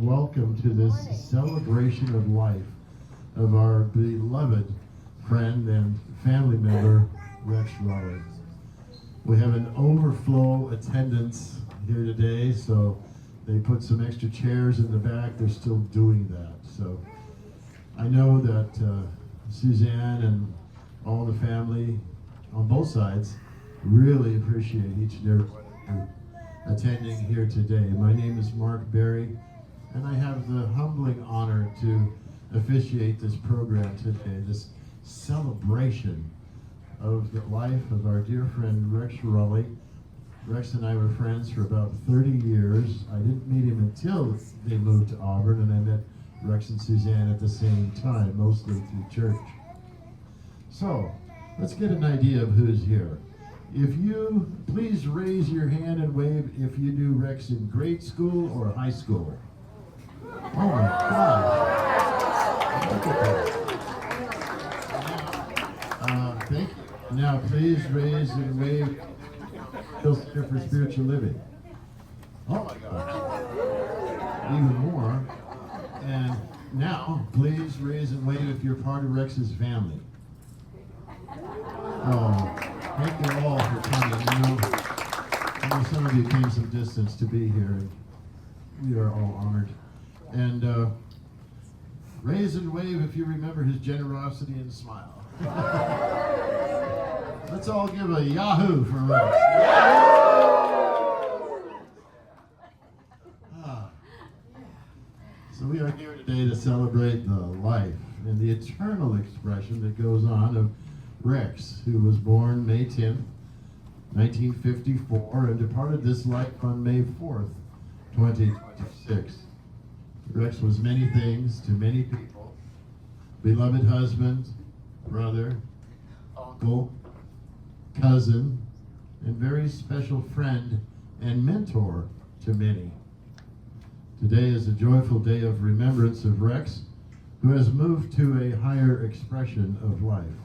welcome to this celebration of life of our beloved friend and family member, Rex Rolle. We have an overflow attendance here today, so they put some extra chairs in the back. They're still doing that. So I know that Suzanne and all the family on both sides really appreciate each and every one attending here today. My name is Mark Berry, and I have the humbling honor to officiate this program today, this celebration of the life of our dear friend Rex Rolle. Rex and I were friends for about 30 years. I didn't meet him until they moved to Auburn, and I met Rex and Suzanne at the same time, mostly through church. So, let's get an idea of who's here. If you, please raise your hand and wave if you knew Rex in grade school or high school. Oh my gosh. Look at that. Thank you. Now please raise and wave Center for Spiritual Living. Oh my gosh. Even more. And now please raise and wave if you're part of Rex's family. Oh. Thank you all for coming. I know some of you came some distance to be here, and we are all honored. And raise and wave if you remember his generosity and smile. Let's all give a Yahoo for Rex. So we are here today to celebrate the life and the eternal expression that goes on of Rex, who was born May 10th, 1954, and departed this life on May 4th, 2026. Rex was many things to many people: beloved husband, brother, uncle, cousin, and very special friend and mentor to many. Today is a joyful day of remembrance of Rex, who has moved to a higher expression of life.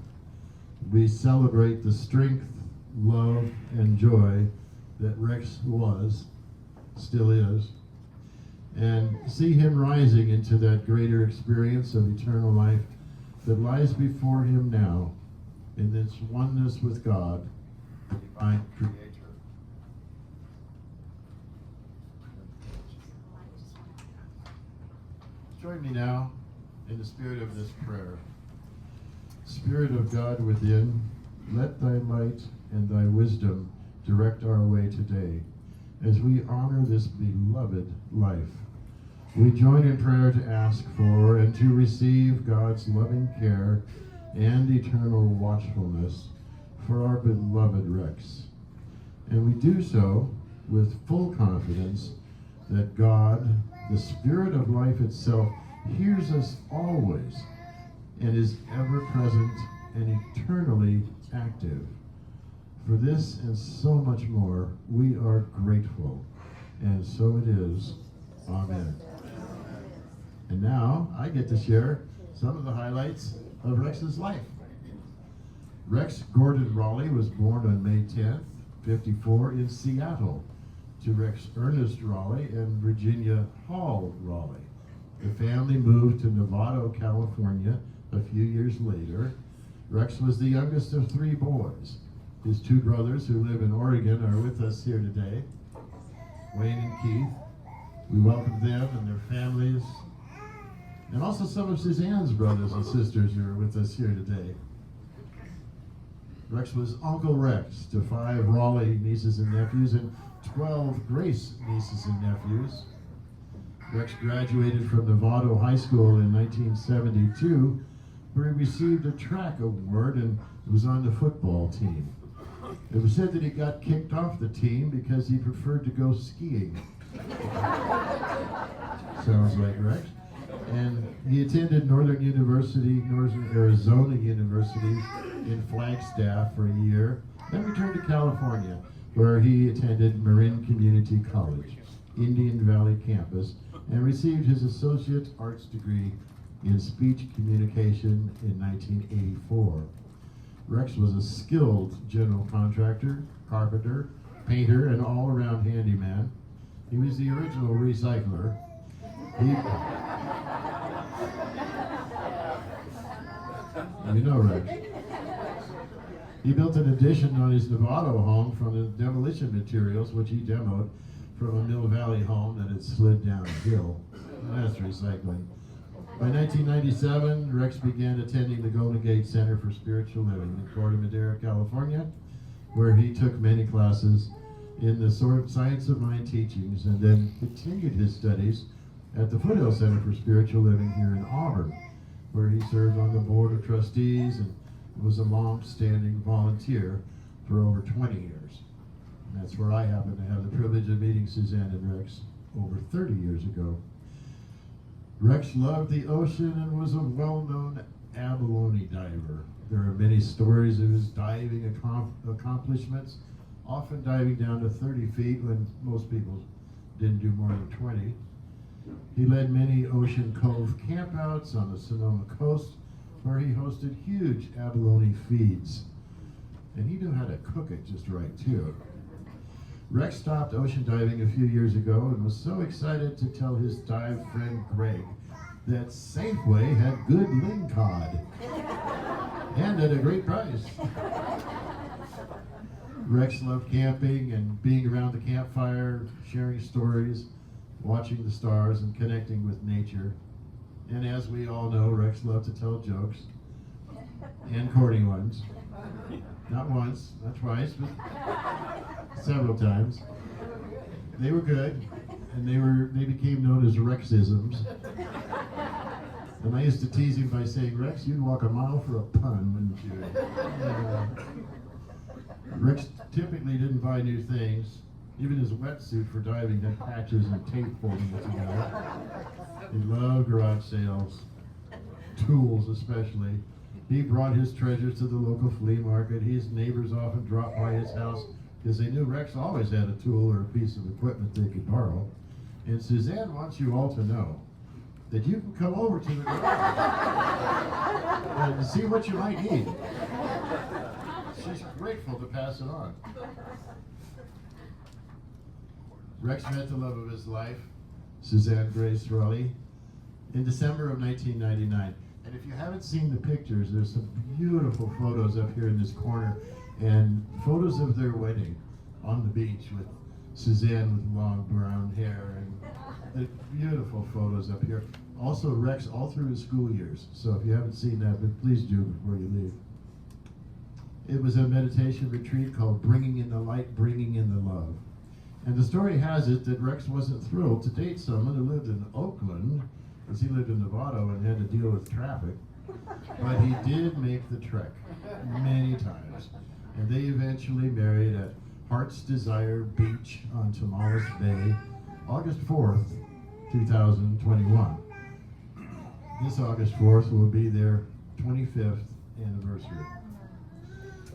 We celebrate the strength, love, and joy that Rex was, still is, and see him rising into that greater experience of eternal life that lies before him now in this oneness with God, the divine Creator. Join me now in the spirit of this prayer. Spirit of God within, let thy light and thy wisdom direct our way today as we honor this beloved life. We join in prayer to ask for and to receive God's loving care and eternal watchfulness for our beloved Rex. And we do so with full confidence that God, the Spirit of life itself, hears us always and is ever present and eternally active. For this and so much more, we are grateful. And so it is. Amen. And now I get to share some of the highlights of Rex's life. Rex Gordon Rolle was born on May 10th, 54 in Seattle to Rex Ernest Rolle and Virginia Hall Rolle. The family moved to Novato, California a few years later. Rex was the youngest of three boys. His two brothers, who live in Oregon, are with us here today, Wayne and Keith. We welcome them and their families, and also some of Suzanne's brothers and sisters who are with us here today. Rex was Uncle Rex to 5 Rolle nieces and nephews and 12 Grace nieces and nephews. Rex graduated from Novato High School in 1972, where he received a track award and was on the football team. It was said that he got kicked off the team because he preferred to go skiing. Sounds like Rex. And he attended Northern Arizona University in Flagstaff for a year, then returned to California, where he attended Marin Community College, Indian Valley campus, and received his Associate Arts degree in Speech Communication in 1984. Rex was a skilled general contractor, carpenter, painter, and all-around handyman. He was the original recycler, You know Rex. He built an addition on his Novato home from the demolition materials, which he demoed from a Mill Valley home that had slid down a hill. And that's recycling. By 1997, Rex began attending the Golden Gate Center for Spiritual Living in Corte Madera, California, where he took many classes in the Science of Mind teachings and then continued his studies at the Foothill Center for Spiritual Living here in Auburn, where he served on the board of trustees and was a long-standing volunteer for over 20 years. And that's where I happen to have the privilege of meeting Suzanne and Rex over 30 years ago. Rex loved the ocean and was a well-known abalone diver. There are many stories of his diving accomplishments, often diving down to 30 feet when most people didn't do more than 20. He led many Ocean Cove campouts on the Sonoma coast, where he hosted huge abalone feeds. And he knew how to cook it just right, too. Rex stopped ocean diving a few years ago and was so excited to tell his dive friend Greg that Safeway had good lingcod and at a great price. Rex loved camping and being around the campfire, sharing stories, watching the stars, and connecting with nature. And as we all know, Rex loved to tell jokes, and corny ones. Not once, not twice, but several times. They were good, and they became known as Rexisms. And I used to tease him by saying, Rex, you'd walk a mile for a pun, wouldn't you? Rex typically didn't buy new things. Even his wetsuit for diving had patches and tape holding it together. He loved garage sales, tools especially. He brought his treasures to the local flea market. His neighbors often dropped by his house because they knew Rex always had a tool or a piece of equipment they could borrow. And Suzanne wants you all to know that you can come over to the garage and see what you might need. She's grateful to pass it on. Rex met the love of his life, Suzanne Grace Rolle, in December of 1999. And if you haven't seen the pictures, there's some beautiful photos up here in this corner, and photos of their wedding on the beach with Suzanne with long brown hair, and the beautiful photos up here. Also Rex all through his school years, so if you haven't seen that, but please do before you leave. It was a meditation retreat called Bringing in the Light, Bringing in the Love. And the story has it that Rex wasn't thrilled to date someone who lived in Oakland, because he lived in Novato and had to deal with traffic. But he did make the trek many times. And they eventually married at Heart's Desire Beach on Tomales Bay, August 4th, 2021. This August 4th will be their 25th anniversary.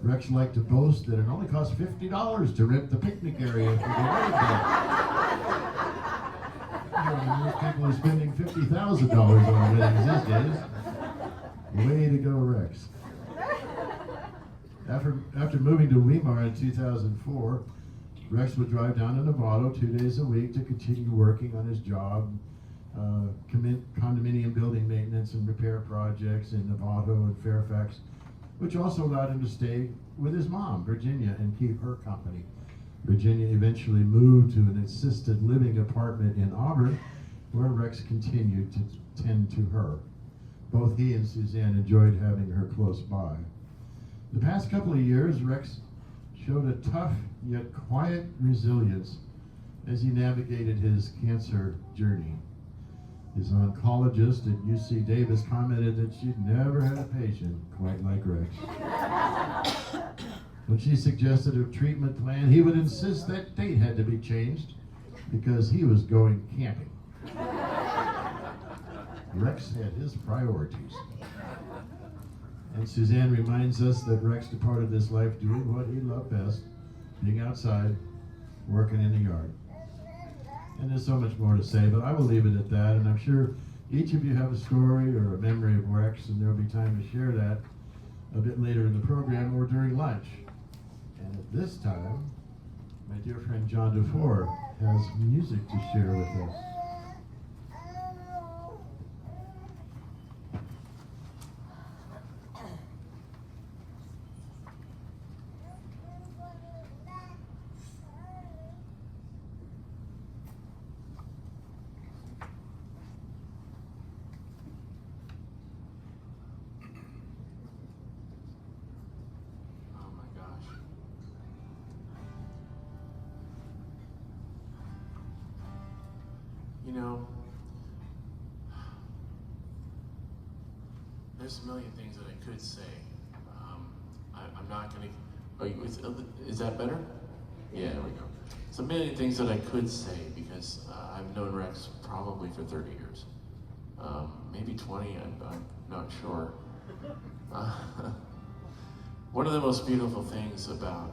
Rex liked to boast that it only cost $50 to rent the picnic area for the wedding day. Most people are spending $50,000 on weddings these days. Way to go, Rex. After moving to Weimar in 2004, Rex would drive down to Novato 2 days a week to continue working on his job, condominium building maintenance and repair projects in Novato and Fairfax, which also allowed him to stay with his mom, Virginia, and keep her company. Virginia eventually moved to an assisted living apartment in Auburn, where Rex continued to tend to her. Both he and Suzanne enjoyed having her close by. The past couple of years, Rex showed a tough yet quiet resilience as he navigated his cancer journey. His oncologist at UC Davis commented that she'd never had a patient quite like Rex. When she suggested a treatment plan, he would insist that date had to be changed because he was going camping. Rex had his priorities. And Suzanne reminds us that Rex departed this life doing what he loved best, being outside, working in the yard. And there's so much more to say, but I will leave it at that. And I'm sure each of you have a story or a memory of Rex, and there'll be time to share that a bit later in the program or during lunch. And at this time, my dear friend John DeFore has music to share with us. You know, there's a million things that I could say. I'm not going to. Is that better? Yeah, there we go. There's a million things that I could say because I've known Rex probably for 30 years. Maybe 20, I'm not sure. One of the most beautiful things about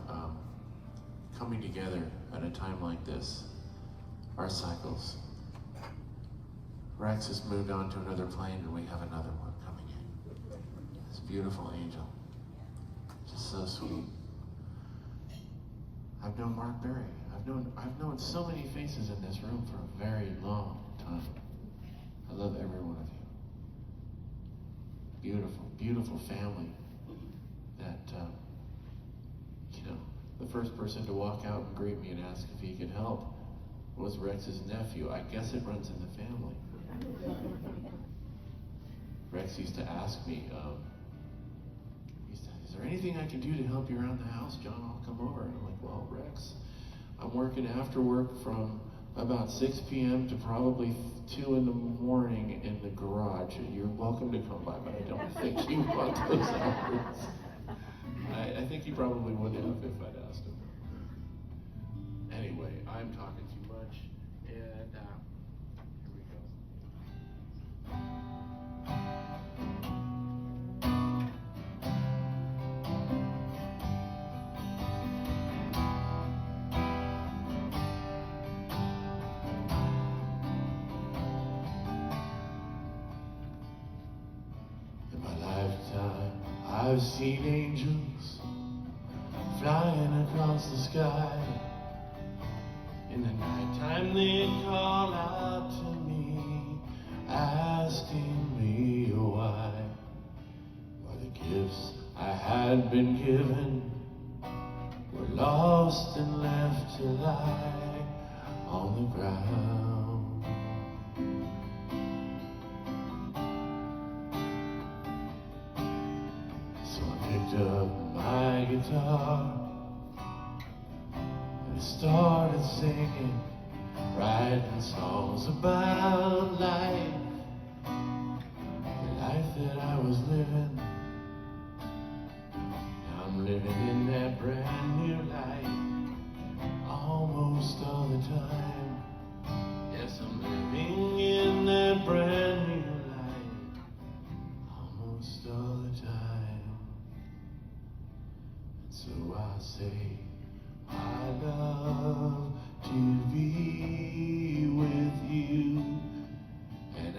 coming together at a time like this are cycles. Rex has moved on to another plane and we have another one coming in. This beautiful angel. Just so sweet. I've known Mark Berry. I've known so many faces in this room for a very long time. I love every one of you. Beautiful, beautiful family that, the first person to walk out and greet me and ask if he could help was Rex's nephew. I guess it runs in the family. Rex used to ask me, is there anything I can do to help you around the house, John? I'll come over. And I'm like, well, Rex, I'm working after work from about 6 p.m. to probably 2 in the morning in the garage. You're welcome to come by, but I don't think you want those hours. I think he probably would have if I'd asked him. Anyway, I'm talking too much, and here we go. In my lifetime, I've seen angels flying across the sky. In the nighttime they'd call out to me, asking me why. Why the gifts I had been given were lost and left to lie on the ground. So I picked up my guitar and started singing, writing songs about life, the life that I was living. Now I'm living in that brand new life, almost all the time. Yes, I'm living in that brand new life, almost all the time. And so I say, I love to be with you, and I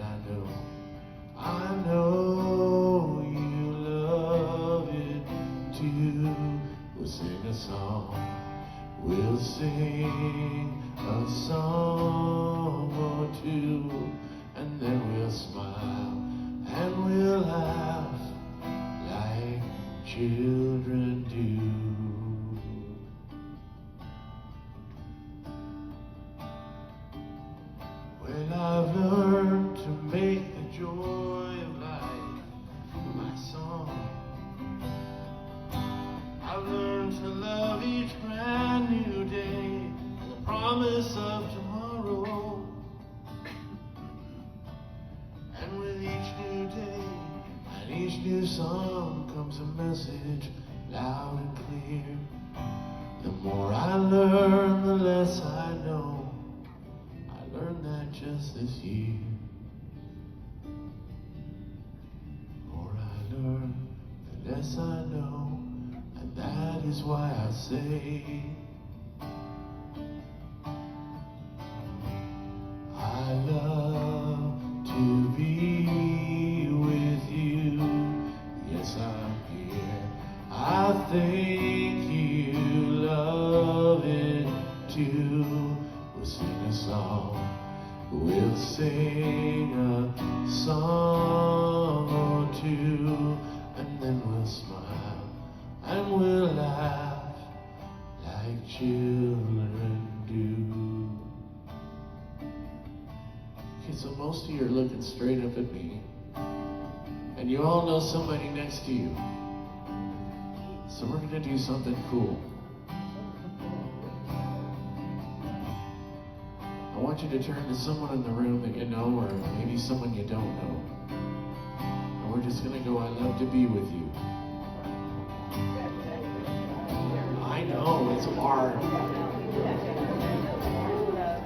know you love it too. We'll sing a song, we'll sing a song or two, and then we'll smile and we'll laugh like children do. Well, I've learned to make the joy of life my song. I've learned to love each brand new day and the promise of tomorrow. And with each new day and each new song comes a message loud and clear. The more I learn, the less I know. I learned that just this year. The more I learn, the less I know, and that is why I say I love to be with you. Yes, I'm here. I think you love it too. We'll sing a song, we'll sing a song or two, and then we'll smile and we'll laugh like children do. Okay, so most of you are looking straight up at me, and you all know somebody next to you. So we're gonna do something cool. I want you to turn to someone in the room that you know, or maybe someone you don't know. And we're just going to go, I love to be with you. I know, it's hard.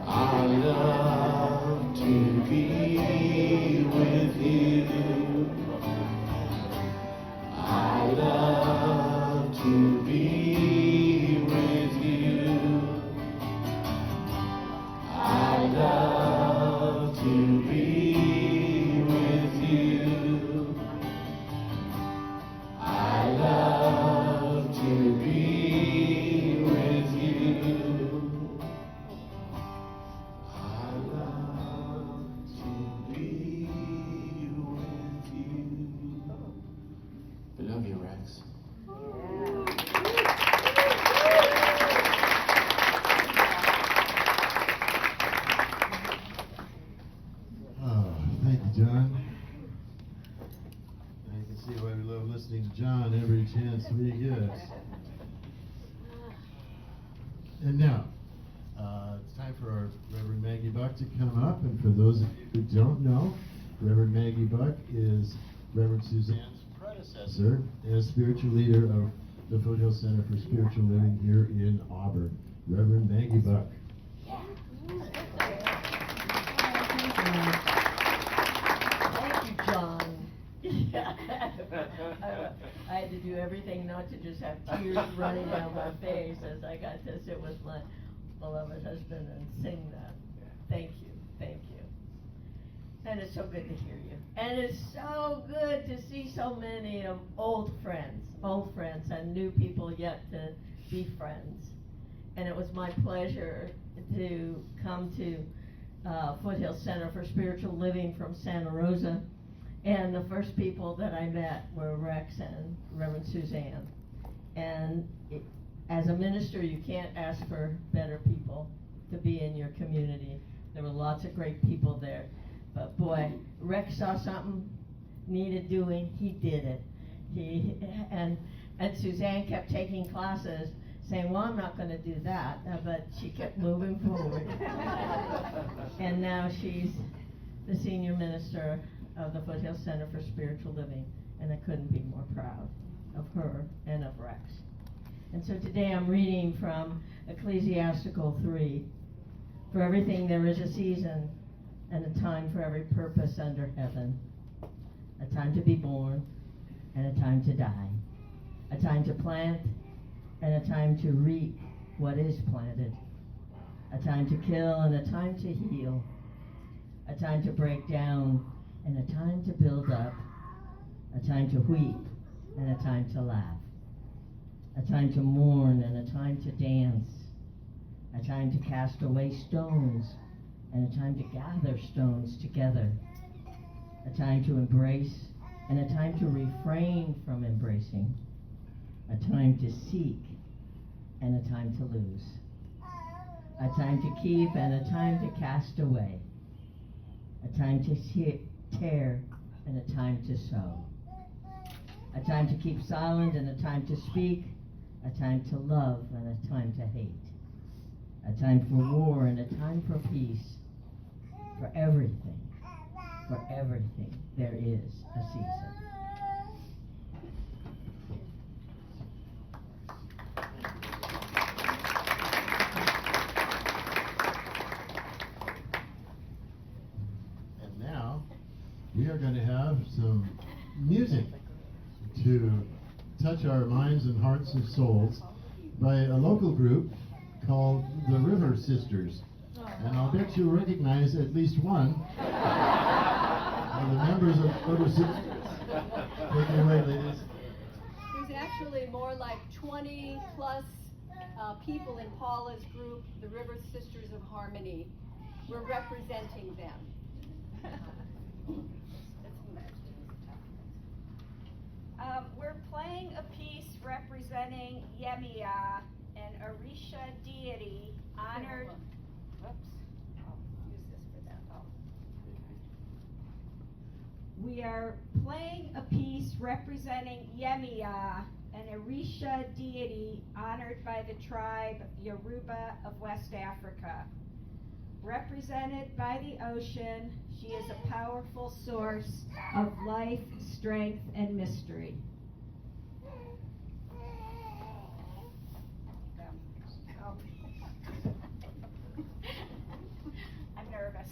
I love to be with you. I love to be with you. I love to be with you. I love to be with you. I love to be with you. I love you, Rex. Oh, thank you, John. I can see why we love listening to John every chance we get. And now, it's time for our Reverend Maggie Buck to come up. And for those of you who don't know, Reverend Maggie Buck is Reverend Suzanne's predecessor as spiritual leader of the Foothill Center for Spiritual Living here in Auburn. Reverend Maggie Buck. Thank you, John. I had to do everything not to just have tears running down my face as I got to sit with my beloved husband and sing that. Thank you, thank you. And it's so good to hear you. And it's so good to see so many old friends and new people yet to be friends. And it was my pleasure to come to Foothill Center for Spiritual Living from Santa Rosa. And the first people that I met were Rex and Reverend Suzanne. And as a minister, you can't ask for better people to be in your community. There were lots of great people there. But boy, Rex saw something needed doing, he did it. And Suzanne kept taking classes saying, well, I'm not going to do that, but she kept moving forward. And now she's the senior minister of the Foothill Center for Spiritual Living, and I couldn't be more proud of her and of Rex. And so today I'm reading from Ecclesiastical 3. For everything there is a season and a time for every purpose under heaven. A time to be born and a time to die. A time to plant and a time to reap what is planted. A time to kill and a time to heal. A time to break down and a time to build up. A time to weep and a time to laugh. A time to mourn and a time to dance. A time to cast away stones and a time to gather stones together. A time to embrace and a time to refrain from embracing. A time to seek and a time to lose. A time to keep and a time to cast away. A time to tear and a time to sow. A time to keep silent and a time to speak. A time to love and a time to hate. A time for war and a time for peace. For everything there is a season. And now we are going to have some music to touch our minds and hearts and souls by a local group called the River Sisters. And I'll bet you recognize at least one of the members of River Sisters. Take it away, ladies. There's actually more like 20 plus people in Paula's group, the River Sisters of Harmony. We're representing them. We're playing a piece representing Yemiya, an Orisha deity honored. Whoops. I'll use this for that. We are playing a piece representing Yemiya, an Orisha deity honored by the tribe Yoruba of West Africa. represented by the ocean, she is a powerful source of life, strength, and mystery. I'm nervous.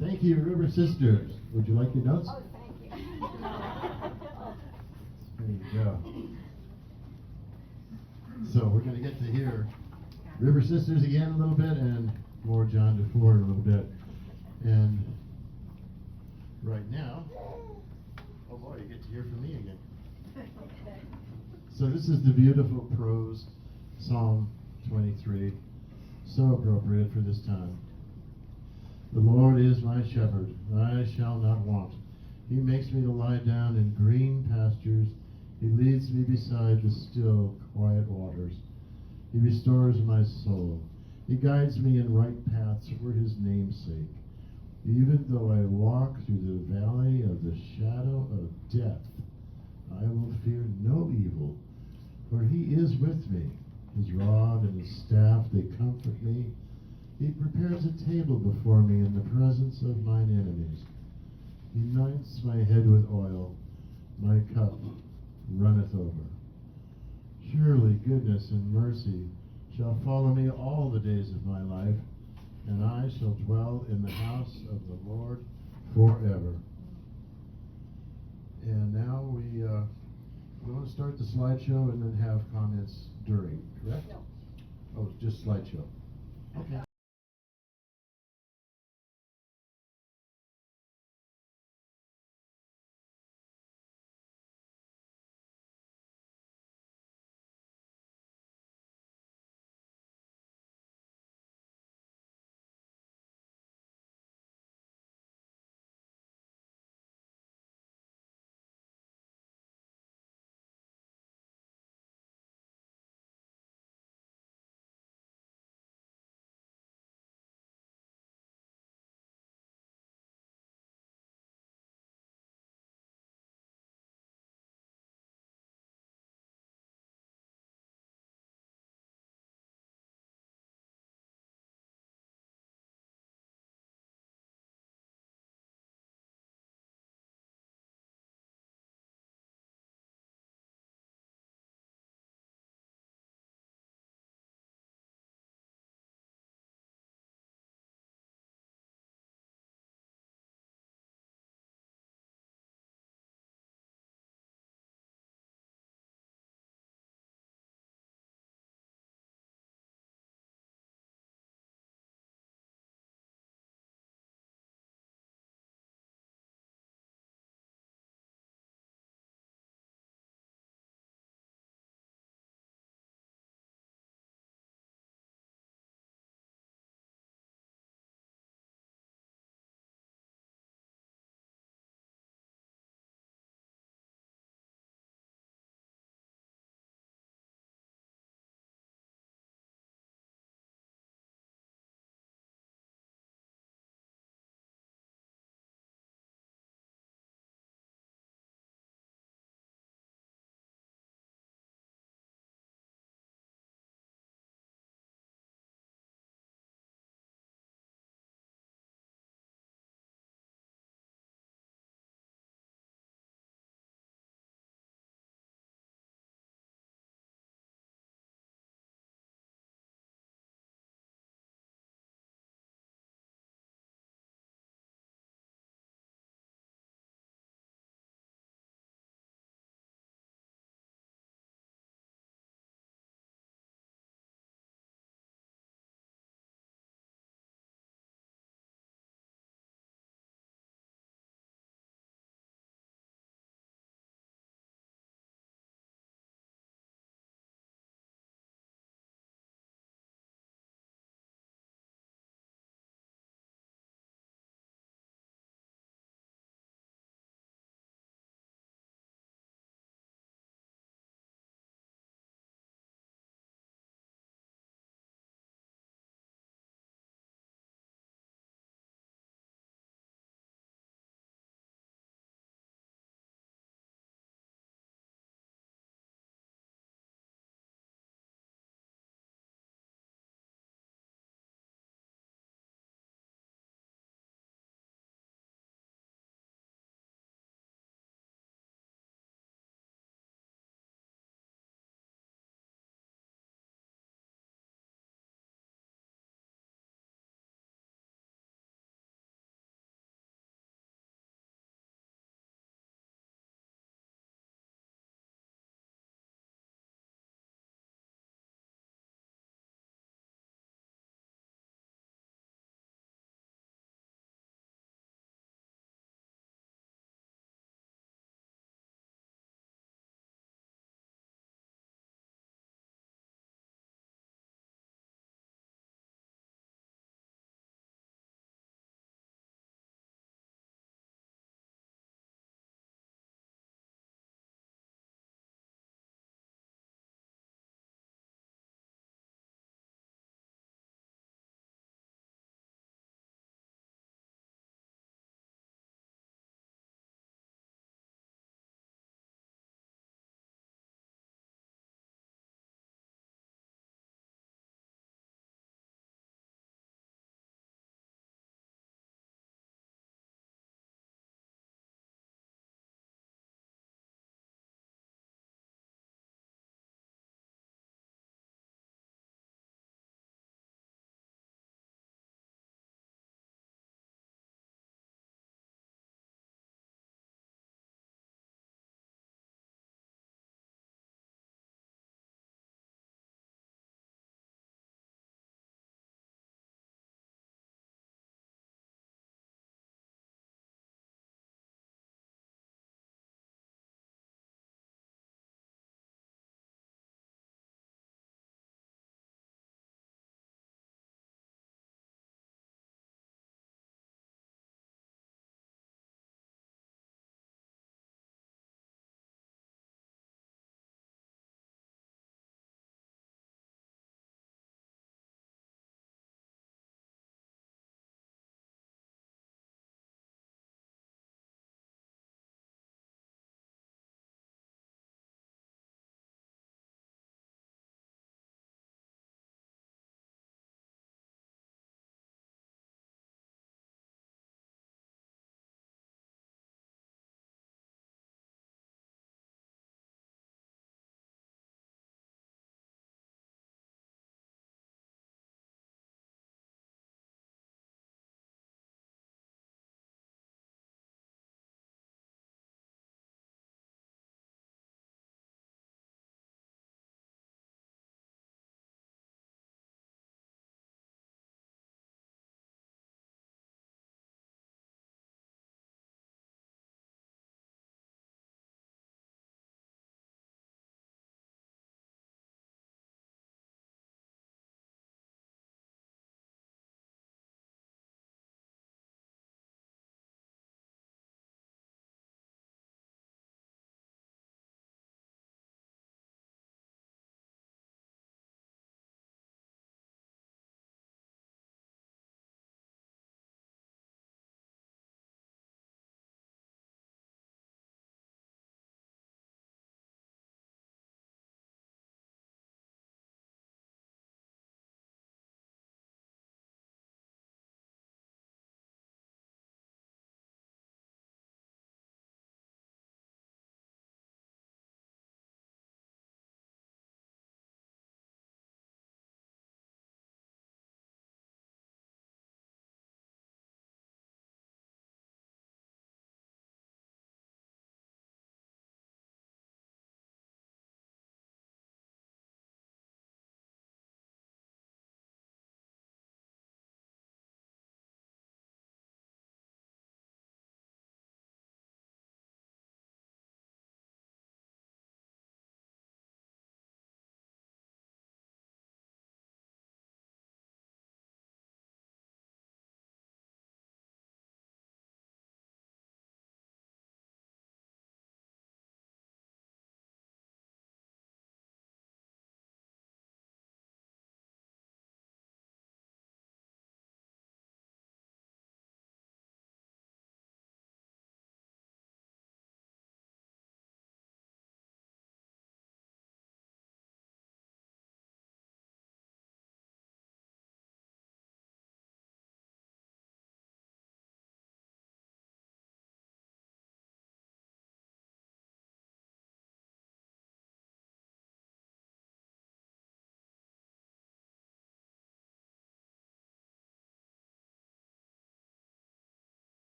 Thank you, River Sisters. Would you like your notes? Oh, thank you. There you go. So we're going to get to hear River Sisters again a little bit and more John DeFord a little bit. And right now, oh boy, you get to hear from me again. So this is the beautiful prose Psalm 23, so appropriate for this time. The Lord is my shepherd, I shall not want. He makes me to lie down in green pastures. He leads me beside the still, quiet waters. He restores my soul. He guides me in right paths for his name's sake. Even though I walk through the valley of the shadow of death, I will fear no evil, for he is with me. His rod and his staff, they comfort me. He prepares a table before me in the presence of mine enemies. He anoints my head with oil. My cup runneth over. Surely goodness and mercy shall follow me all the days of my life, and I shall dwell in the house of the Lord forever. And now we want to start the slideshow and then have comments during, correct? No. Oh, it's just slideshow. Okay.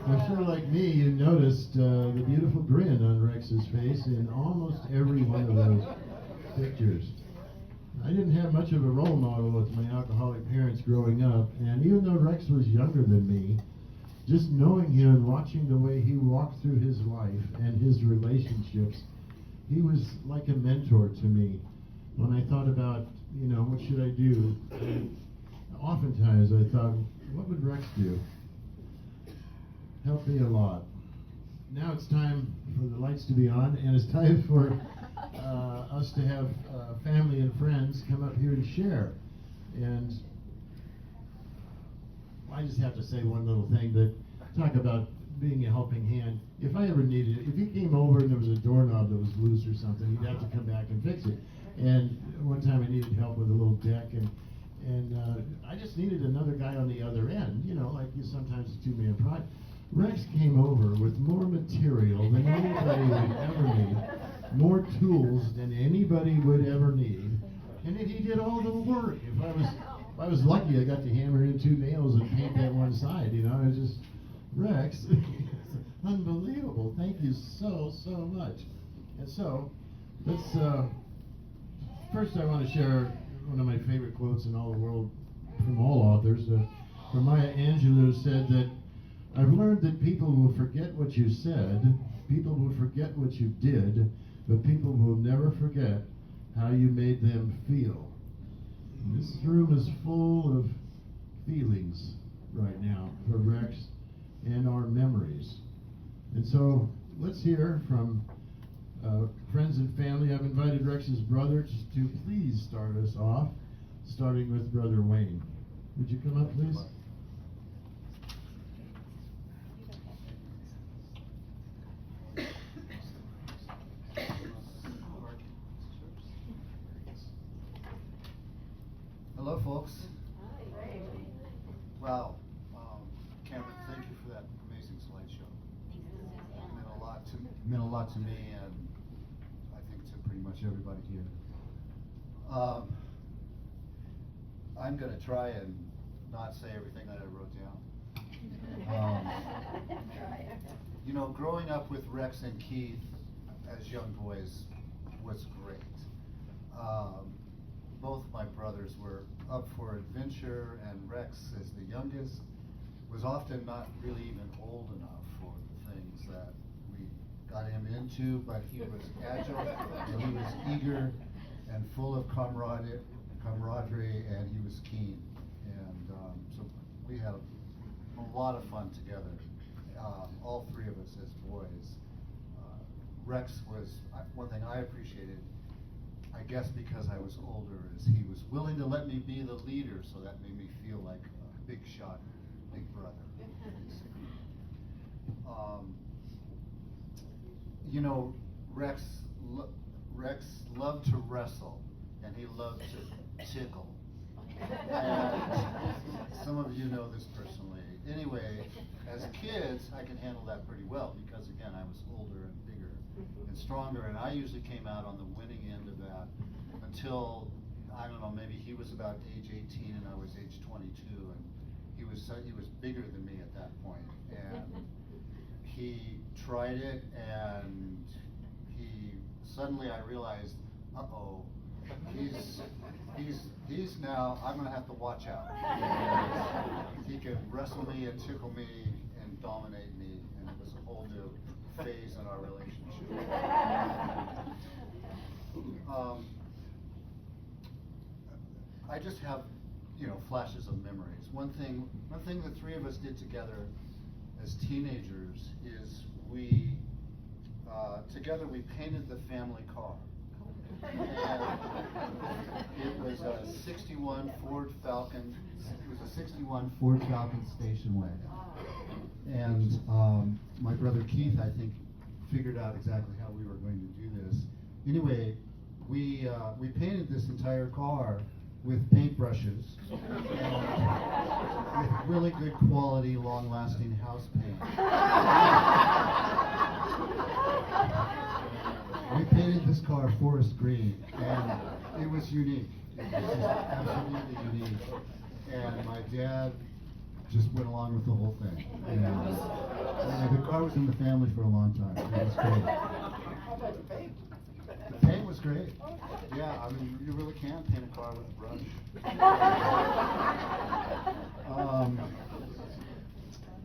Well, sure, like me, you noticed the beautiful grin on Rex's face in almost every one of those pictures. I didn't have much of a role model with my alcoholic parents growing up, and even though Rex was younger than me, just knowing him and watching the way he walked through his life and his relationships, he was like a mentor to me. When I thought about, what should I do? And oftentimes I thought, what would Rex do? Helped me a lot. Now it's time for the lights to be on, and it's time for us to have family and friends come up here and share. And I just have to say one little thing, that talk about being a helping hand. If I ever needed it, if he came over and there was a doorknob that was loose or something, he'd have to come back and fix it. And one time I needed help with a little deck, and I just needed another guy on the other end, like you sometimes a two-man project. Rex came over with more material than anybody would ever need, more tools than anybody would ever need, and then he did all the work. If I was lucky, I got to hammer in 2 nails and paint that one side. It was just Rex. Unbelievable. Thank you so much. And so let's first I want to share one of my favorite quotes in all the world from all authors. From Maya Angelou said that, "I've learned that people will forget what you said, people will forget what you did, but people will never forget how you made them feel." And this room is full of feelings right now for Rex and our memories. And so let's hear from friends and family. I've invited Rex's brother to please start us off, starting with Brother Wayne. Would you come up, please? Hello, folks. Wow, Cameron, thank you for that amazing slideshow. It meant a lot to me, and I think to pretty much everybody here. I'm going to try and not say everything that I wrote down. Growing up with Rex and Keith as young boys was great. Both my brothers were up for adventure, and Rex, as the youngest, was often not really even old enough for the things that we got him into, but he was agile, and he was eager and full of camaraderie, and he was keen. And so we had a lot of fun together, all 3 of us as boys. Rex was, one thing I appreciated, I guess because I was older, is he was willing to let me be the leader, so that made me feel like a big shot, big brother. Rex loved to wrestle, and he loved to tickle. And some of you know this personally. Anyway, as kids, I can handle that pretty well because, again, I was older and bigger and stronger, and I usually came out on the winning end of that until, I don't know, maybe he was about age 18 and I was age 22, and he was bigger than me at that point. And he tried it, and suddenly I realized, uh-oh, he's now, I'm gonna have to watch out. He could wrestle me and tickle me and dominate me, and it was a whole new phase in our relationship. I just have, flashes of memories. One thing the 3 of us did together as teenagers is together we painted the family car. And it was a 61 Ford Falcon. It was a 61 Ford Falcon station wagon. And my brother Keith, I think, figured out exactly how we were going to do this. Anyway, we painted this entire car with paintbrushes, with really good quality, long-lasting house paint. We painted this car forest green, and it was unique. It was just absolutely unique. And my dad just went along with the whole thing. And car was in the family for a long time. It was great. How about the paint? The paint was great. Yeah, I mean, you really can paint a car with a brush.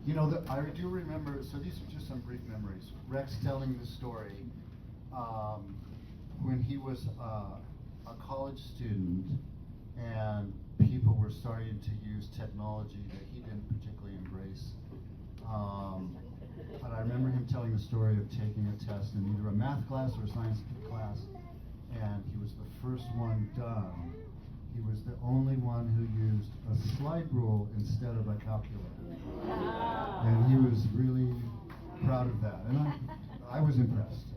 You know, I do remember, so these are just some brief memories. Rex telling the story when he was a college student and people were starting to use technology that he didn't particularly embrace. But I remember him telling the story of taking a test in either a math class or a science class, and he was the first one done. He was the only one who used a slide rule instead of a calculator. And he was really proud of that, and I was impressed.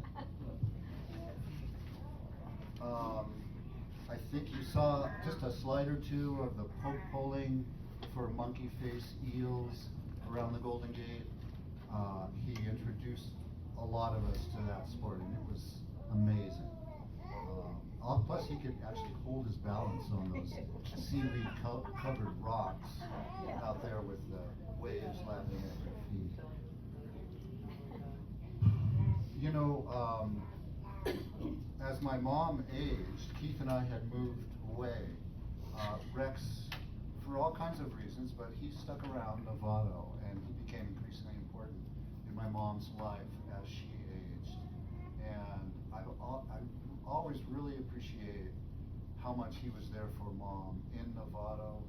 I think you saw just a slide or two of the poke polling for monkey face eels around the Golden Gate. He introduced a lot of us to that sport, and it was amazing. Plus, he could actually hold his balance on those seaweed covered rocks out there with the waves lapping at their feet. You know, as my mom aged, Keith and I had moved away. Rex, for all kinds of reasons, but he stuck around Novato, and he became increasingly important in my mom's life as she aged. And I always really appreciated how much he was there for Mom in Novato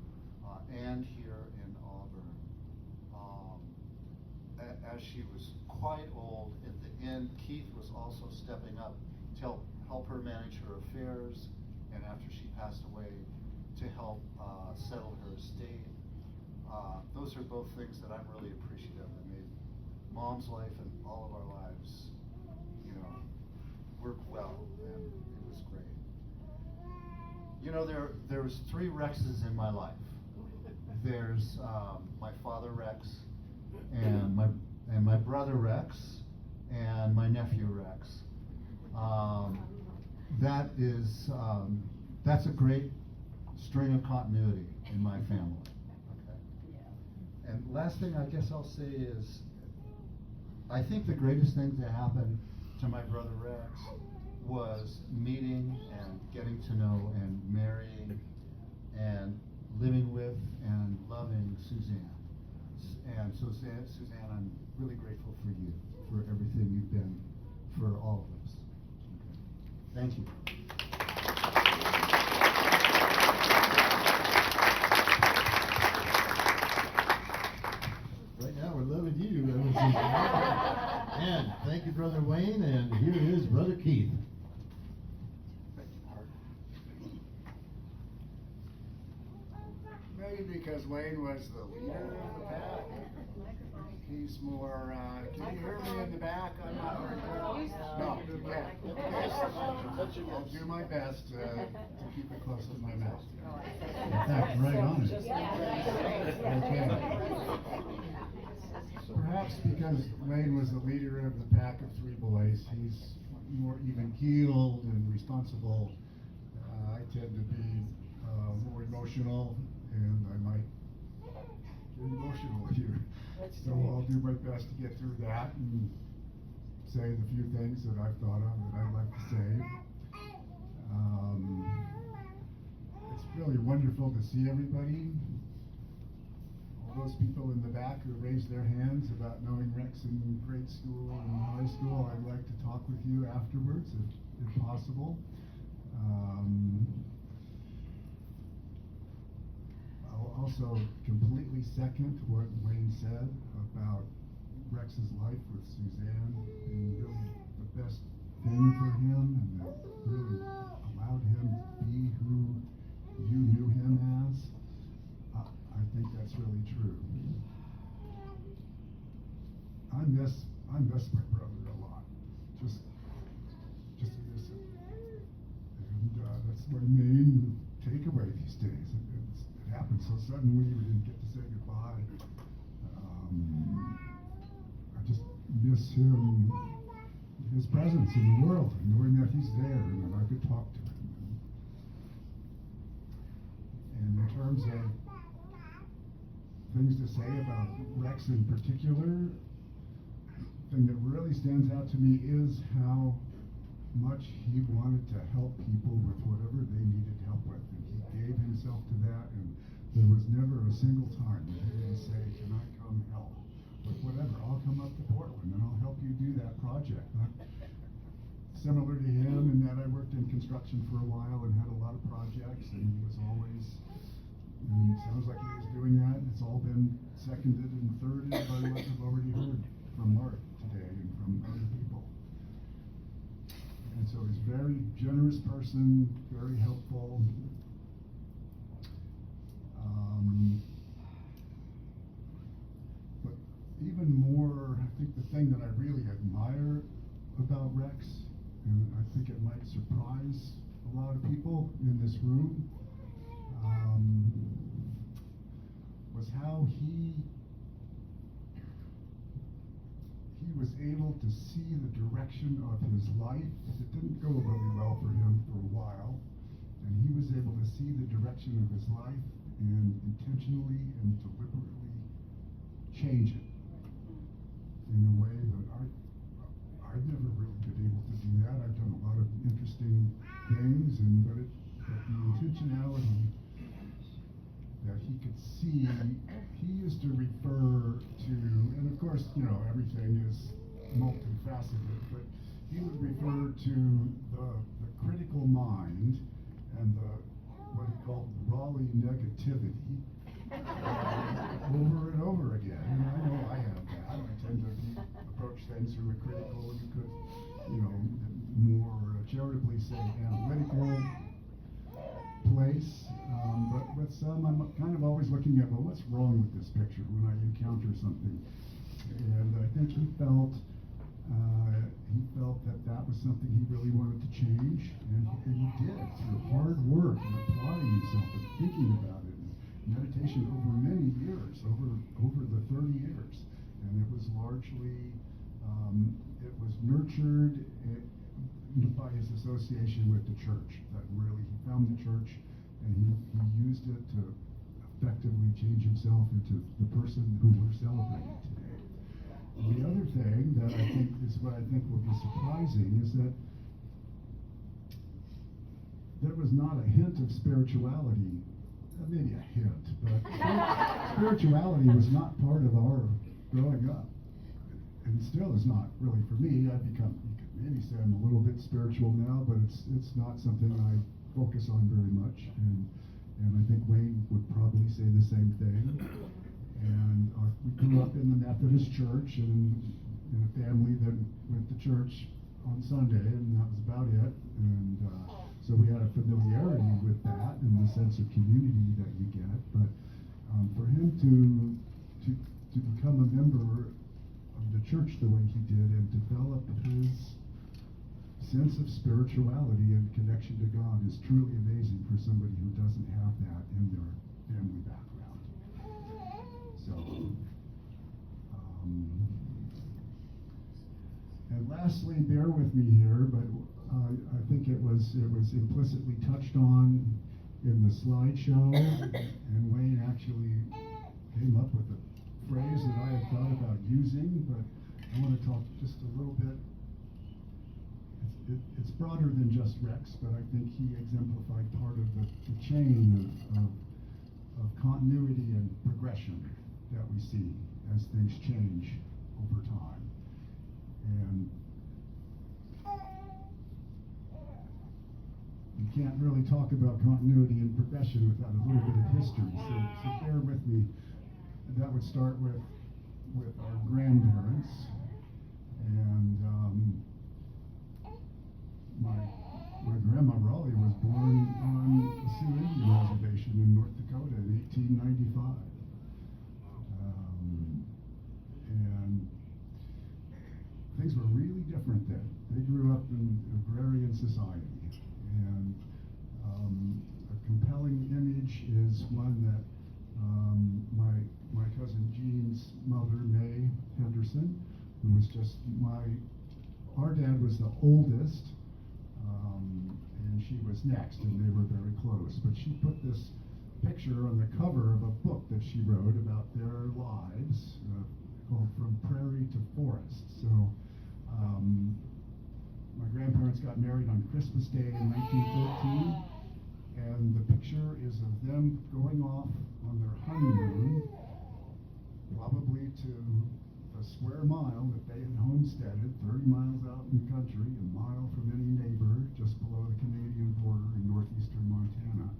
and here in Auburn. As she was quite old, at the end, Keith was also stepping up to help her manage her affairs, and after she passed away, to help settle her estate. Those are both things that I'm really appreciative of. That made Mom's life and all of our lives, you know, work well, and it was great. You know, there was 3 Rexes in my life. There's my father Rex, and my brother Rex, and my nephew Rex. That's a great string of continuity in my family. Okay. And last thing I guess I'll say is, I think the greatest thing to happen to my brother Rex was meeting and getting to know and marrying and living with and loving Suzanne. And so Suzanne, I'm really grateful for you, for everything you've been for all of us. Okay. Thank you. Right now, we're loving you. And thank you, Brother Wayne, and here is Brother Keith. Maybe because Wayne was the leader of the pack. He's more, can you hear me in the back? I'm not very good. No, you can't. I'll do my best to keep it close to my mouth. In fact, right on it. Okay. Perhaps because Wayne was the leader of the pack of 3 boys, he's more even-keeled and responsible. I tend to be more emotional, and I might get emotional here. So I'll do my best to get through that and say the few things that I've thought of that I'd like to say. It's really wonderful to see everybody. All those people in the back who raised their hands about knowing Rex in grade school and high school, I'd like to talk with you afterwards, if possible. I'll also completely second what Wayne said about Rex's life with Suzanne being really the best thing for him, and that really allowed him to be who you knew him as. I think that's really true. I miss my brother a lot. Just miss him. And that's my main takeaway these days. It happened so suddenly, we didn't get to say goodbye. I just miss him, his presence in the world, and knowing that he's there and that I could talk to him. And in terms of things to say about Rex in particular, really stands out to me is how much he wanted to help people with whatever they needed help with. And he gave himself to that, and there was never a single time that he didn't say, can I come help? With whatever, I'll come up to Portland and I'll help you do that project. Similar to him in that I worked in construction for a while and had a lot of projects, and he was always, and it sounds like he was doing that. It's all been seconded and thirded by what I've already heard from Mark today and from other people. And so he's a very generous person, very helpful. But even more, I think the thing that I really admire about Rex, and I think it might surprise a lot of people in this room, was how he was able to see the direction of his life. It didn't go really well for him for a while, and he was able to see the direction of his life and intentionally and deliberately change it in a way that I've never really been able to do that. I've done a lot of interesting things, but the intentionality that he could see, he used to refer to, and of course, everything is multifaceted, but he would refer to the critical mind and what he called Rolle negativity over and over again. And I know I have that. I tend to approach things from a critical, you could, more charitably say analytical place. But with some, I'm kind of always looking at, well, what's wrong with this picture when I encounter something? And I think he felt that was something he really wanted to change, and he did through hard work and applying himself and thinking about it, and meditation over many years, over the 30 years. And it was largely, it was nurtured by his association with the church. That really, he found the church, and he used it to effectively change himself into the person who we're celebrating today. And the other thing that I think is what I think will be surprising is that there was not a hint of spirituality, maybe a hint, but spirituality was not part of our growing up. And still is not really for me. I've become, you could maybe say I'm a little bit spiritual now, but it's not something I focus on very much. And I think Wayne would probably say the same thing. And we grew up in the Methodist church and in a family that went to church on Sunday, and that was about it. And so we had a familiarity with that and the sense of community that you get. But for him to become a member of the church the way he did and develop his sense of spirituality and connection to God is truly amazing for somebody who doesn't have that in their family background. So, and lastly, bear with me here, but I think it was implicitly touched on in the slideshow, and Wayne actually came up with a phrase that I had thought about using, but I want to talk just a little bit. It's broader than just Rex, but I think he exemplified part of the chain of continuity and progression that we see as things change over time. And you can't really talk about continuity and progression without a little bit of history, so bear with me. That would start with our grandparents, and my grandma Rolle was born on the Sioux Indian Reservation in North Dakota in 1895. And things were really different then. They grew up in agrarian society, and a compelling image is one that my cousin Jean's mother, May Henderson, who was our dad was the oldest, and she was next, and they were very close. But she put this picture on the cover of a book that she wrote about their lives, called From Prairie to Forest. So My grandparents got married on Christmas Day in 1913, and the picture is of them going off on their honeymoon, probably to a square mile that they had homesteaded, 30 miles out in the country, a mile from any neighbor, just below the Canadian border in northeastern Montana.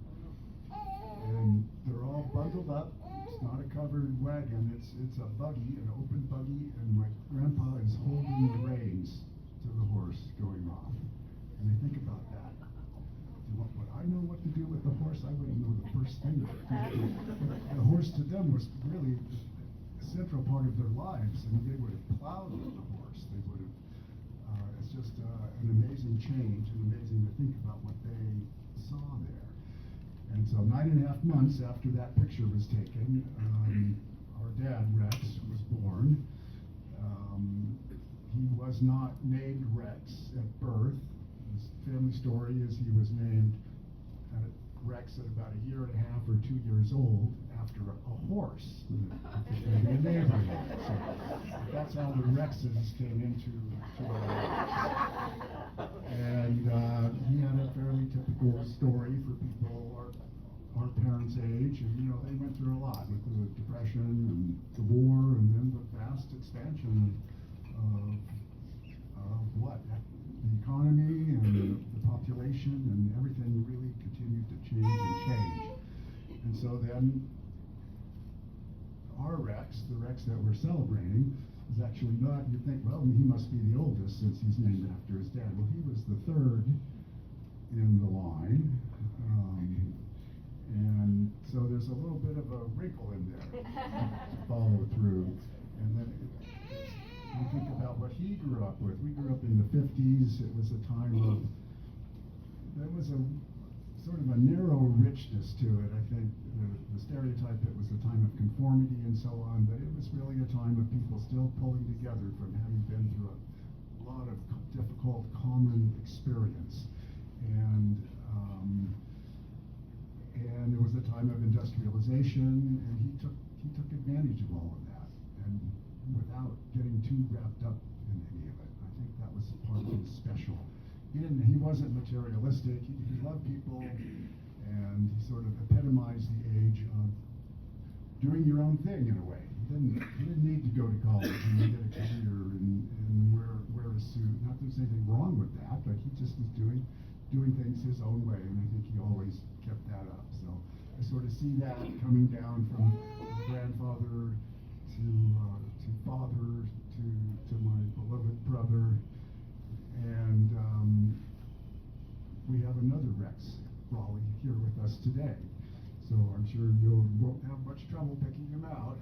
And they're all bundled up. It's not a covered wagon, it's a buggy, an open buggy, and my grandpa is holding the reins to the horse going off. And I think about that. Would I know what to do with the horse? I wouldn't know the first thing. The horse to them was really a central part of their lives, and they would have plowed with the horse. They would have, it's just an amazing change, and amazing to think about what they saw there. And so 9.5 months after that picture was taken, our dad, Rex, was born. He was not named Rex at birth. His family story is he was named Rex at about 1.5 years or 2 years old after a horse in the neighborhood. So that's how the Rexes came into our lives. And he had a fairly typical story for people our parents' age, and they went through a lot with the Depression and the war, and then the vast expansion of the economy and the population, and everything really continued to change and change. And so then our Rex, the Rex that we're celebrating, is actually not, you think, well, he must be the oldest since he's named after his dad. Well, he was the third in the line. And so there's a little bit of a wrinkle in there to follow through. And then you think about what he grew up with. We grew up in the 50s. It was a time of, there was a sort of a narrow richness to it. I think the stereotype, it was a time of conformity and so on, but it was really a time of people still pulling together from having been through a lot of difficult common experience. And it was a time of industrialization, and he took advantage of all of that, and without getting too wrapped up in any of it. I think that was part of his special. He wasn't materialistic. He loved people, and he sort of epitomized the age of doing your own thing in a way. He didn't need to go to college and get a career and wear a suit. Not that there's anything wrong with that, but he just was doing things his own way, and I think he always kept that up. So I sort of see that coming down from grandfather to father to my beloved brother, and we have another Rex, Rolle, here with us today. So I'm sure you won't have much trouble picking him out.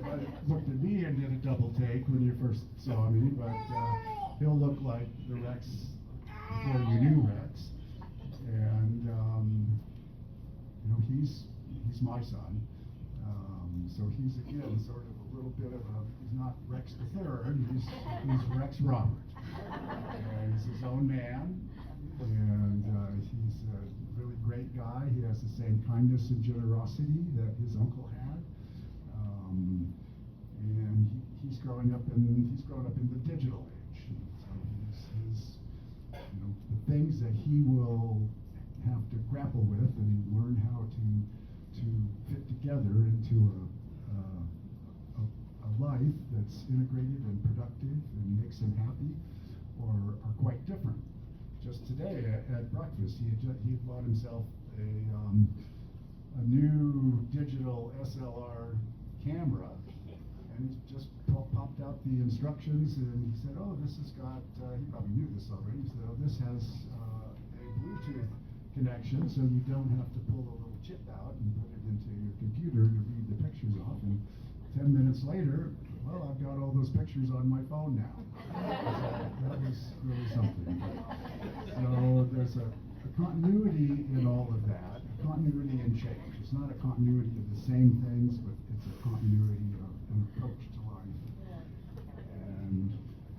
I looked at me and did a double take when you first saw me, but he'll look like the Rex before you knew Rex. And he's my son. So he's again sort of a little bit of he's not Rex the Third, he's Rex Robert. And he's his own man, and he's a really great guy. He has the same kindness and generosity that his uncle had. And he's grown up in the digital age. So the things that he will have to grapple with and learn how to fit together into a life that's integrated and productive and makes him happy are quite different. Just today at breakfast, he had bought himself a new digital SLR camera, and he just popped out the instructions, and he said, "Oh, this has got." He probably knew this already. He said, "Oh, this has a Bluetooth connection, so you don't have to pull a little chip out and put it into your computer to read the pictures off." And 10 minutes later, well, I've got all those pictures on my phone now. So that was really something. So there's a continuity in all of that, a continuity in change. It's not a continuity of the same things, but it's a continuity of an approach to life. And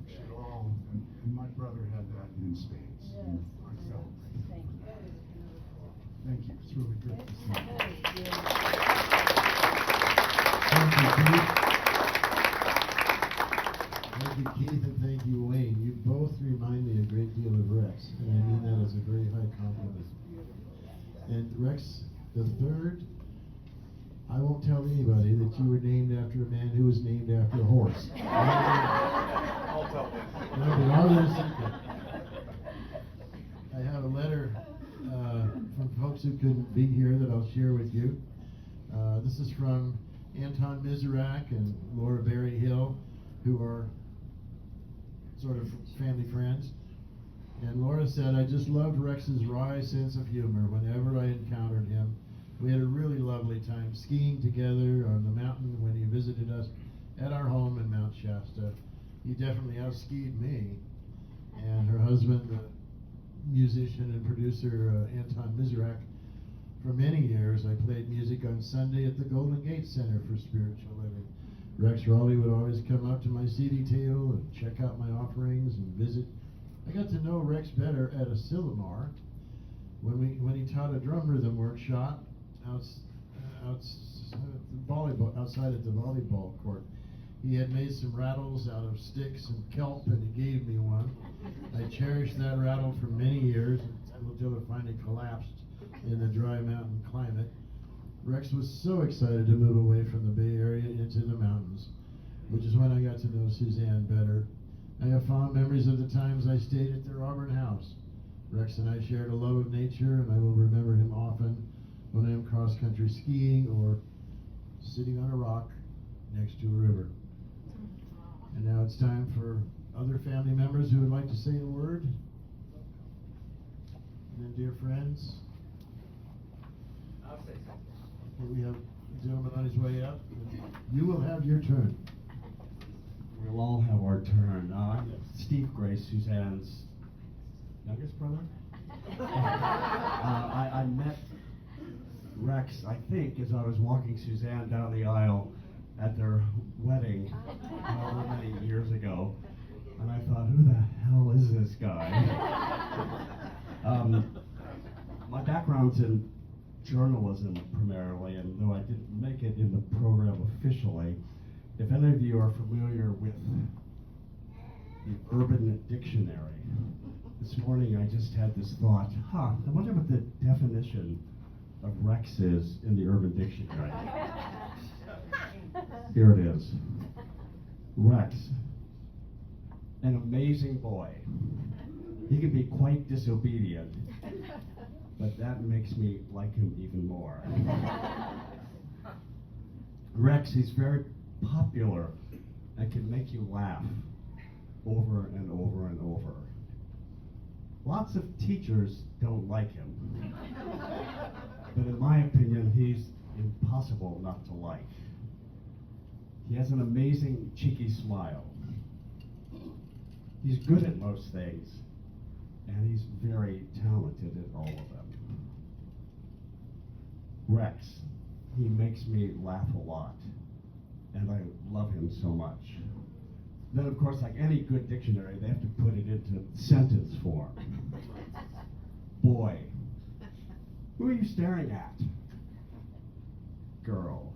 we should all, and my brother had that in spades. Yes. And I celebrate. Thank you. Thank you. It's really good to see you. Thank you. Thank you, Pete. Very you, Keith, and thank you, Wayne. You both remind me a great deal of Rex, and I mean that as a very high compliment. And Rex the third, I won't tell anybody that you were named after a man who was named after a horse. I'll tell them. That'll be our little secret. I have a letter from folks who couldn't be here that I'll share with you. This is from Anton Miserak and Laura Berry Hill, who are sort of family friends. And Laura said, I just loved Rex's wry sense of humor whenever I encountered him. We had a really lovely time skiing together on the mountain when he visited us at our home in Mount Shasta. He definitely outskied me. And her husband, the musician and producer Anton Miserak, for many years I played music on Sunday at the Golden Gate Center for Spiritual Living. Rex Rolle would always come up to my CD table and check out my offerings and visit. I got to know Rex better at a Silmar when he taught a drum rhythm workshop outside at the volleyball court. He had made some rattles out of sticks and kelp, and he gave me one. I cherished that rattle for many years until it finally collapsed in the dry mountain climate. Rex was so excited to move away from the Bay Area into the mountains, which is when I got to know Suzanne better. I have fond memories of the times I stayed at their Auburn house. Rex and I shared a love of nature, and I will remember him often when I am cross-country skiing or sitting on a rock next to a river. And now it's time for other family members who would like to say a word. And then, dear friends, I'll say something. okay, we have a gentleman on his way up. You will have your turn. We'll all have our turn. I'm Steve Gray, Suzanne's youngest brother. I met Rex, I think, as I was walking Suzanne down the aisle at their wedding many years ago. And I thought, who the hell is this guy? My background's in journalism primarily, and though I didn't make it in the program officially, if any of you are familiar with the Urban Dictionary, this morning I just had this thought, I wonder what the definition of Rex is in the Urban Dictionary. Here it is. Rex, an amazing boy. He can be quite disobedient, but that makes me like him even more. Rex, he's very popular and can make you laugh over and over and over. Lots of teachers don't like him, but in my opinion, he's impossible not to like. He has an amazing cheeky smile. He's good at most things, and he's very talented at all of them. Rex, he makes me laugh a lot, and I love him so much. Then, of course, like any good dictionary, they have to put it into sentence form. Boy. Who are you staring at? Girl.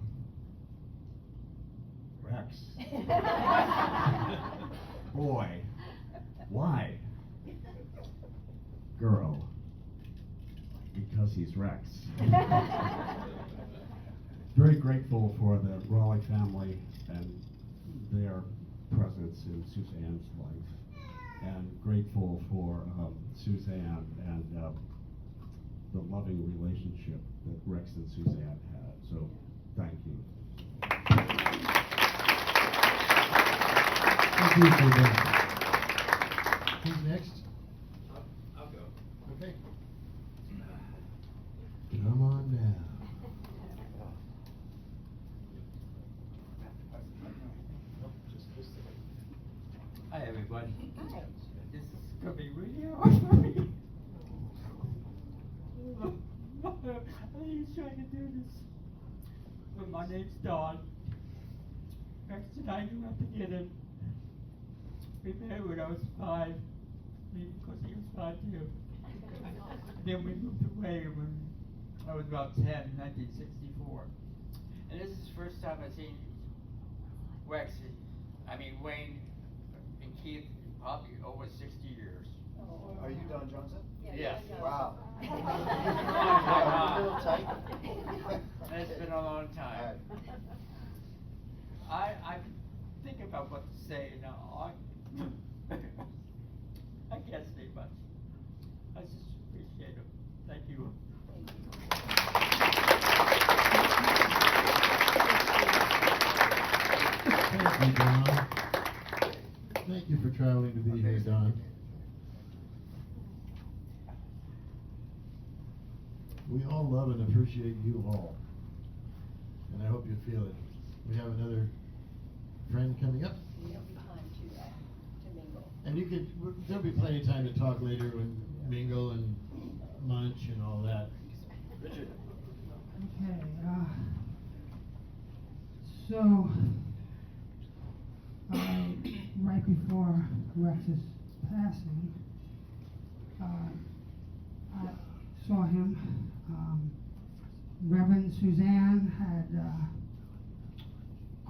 Rex. Boy. Why? Girl. Because he's Rex. Very grateful for the Raleigh family and their presence in Suzanne's life, and grateful for Suzanne and the loving relationship that Rex and Suzanne had. So, thank you. Thank you, Suzanne. Who's next? I'll go. Okay. Come on down. Hi, everybody. This is gonna be really hard for me. I ain't trying to do this. But my name's Don. Rex and I grew up together. We met when I was 5, maybe because he was 5 too. Then we moved away when I was about 10 in 1964. And this is the first time I've seen Wayne teeth in probably over 60 years. Are you Don Johnson? Yes. Wow. A little tight. It's been a long time. I think about what to say now. I can't say much. I just appreciate it. Thank you. Thank you, Don. Thank you for traveling to be here, Don. We all love and appreciate you all. And I hope you feel it. We have another friend coming up. There'll be time to mingle. And you can, there'll be plenty of time to talk later and mingle and munch and all that. Richard. Okay, so, right before Rex's passing, I saw him. Reverend Suzanne had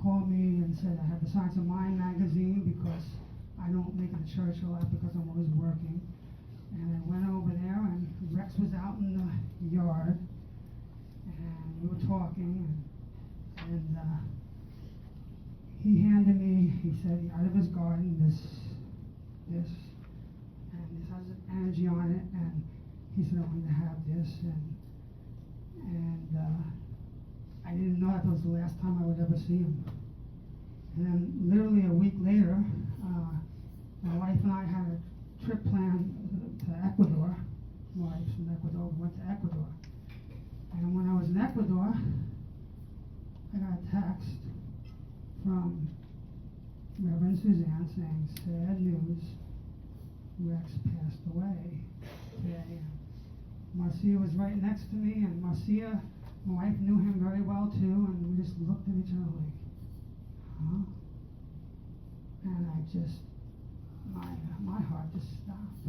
called me and said I had the Science of Mind magazine because I don't make it to church a lot because I'm always working. And I went over there and Rex was out in the yard and we were talking and he handed me, he said out of his garden this, and this has energy on it, and he said I want you to have this, and I didn't know that was the last time I would ever see him. And then literally a week later, my wife and I had a trip planned to Ecuador. My wife's from Ecuador, we went to Ecuador. And when I was in Ecuador, I got a text from Reverend Suzanne saying, sad news, Rex passed away today. Marcia was right next to me, and Marcia, my wife, knew him very well too, and we just looked at each other like, huh? And I just, my heart just stopped.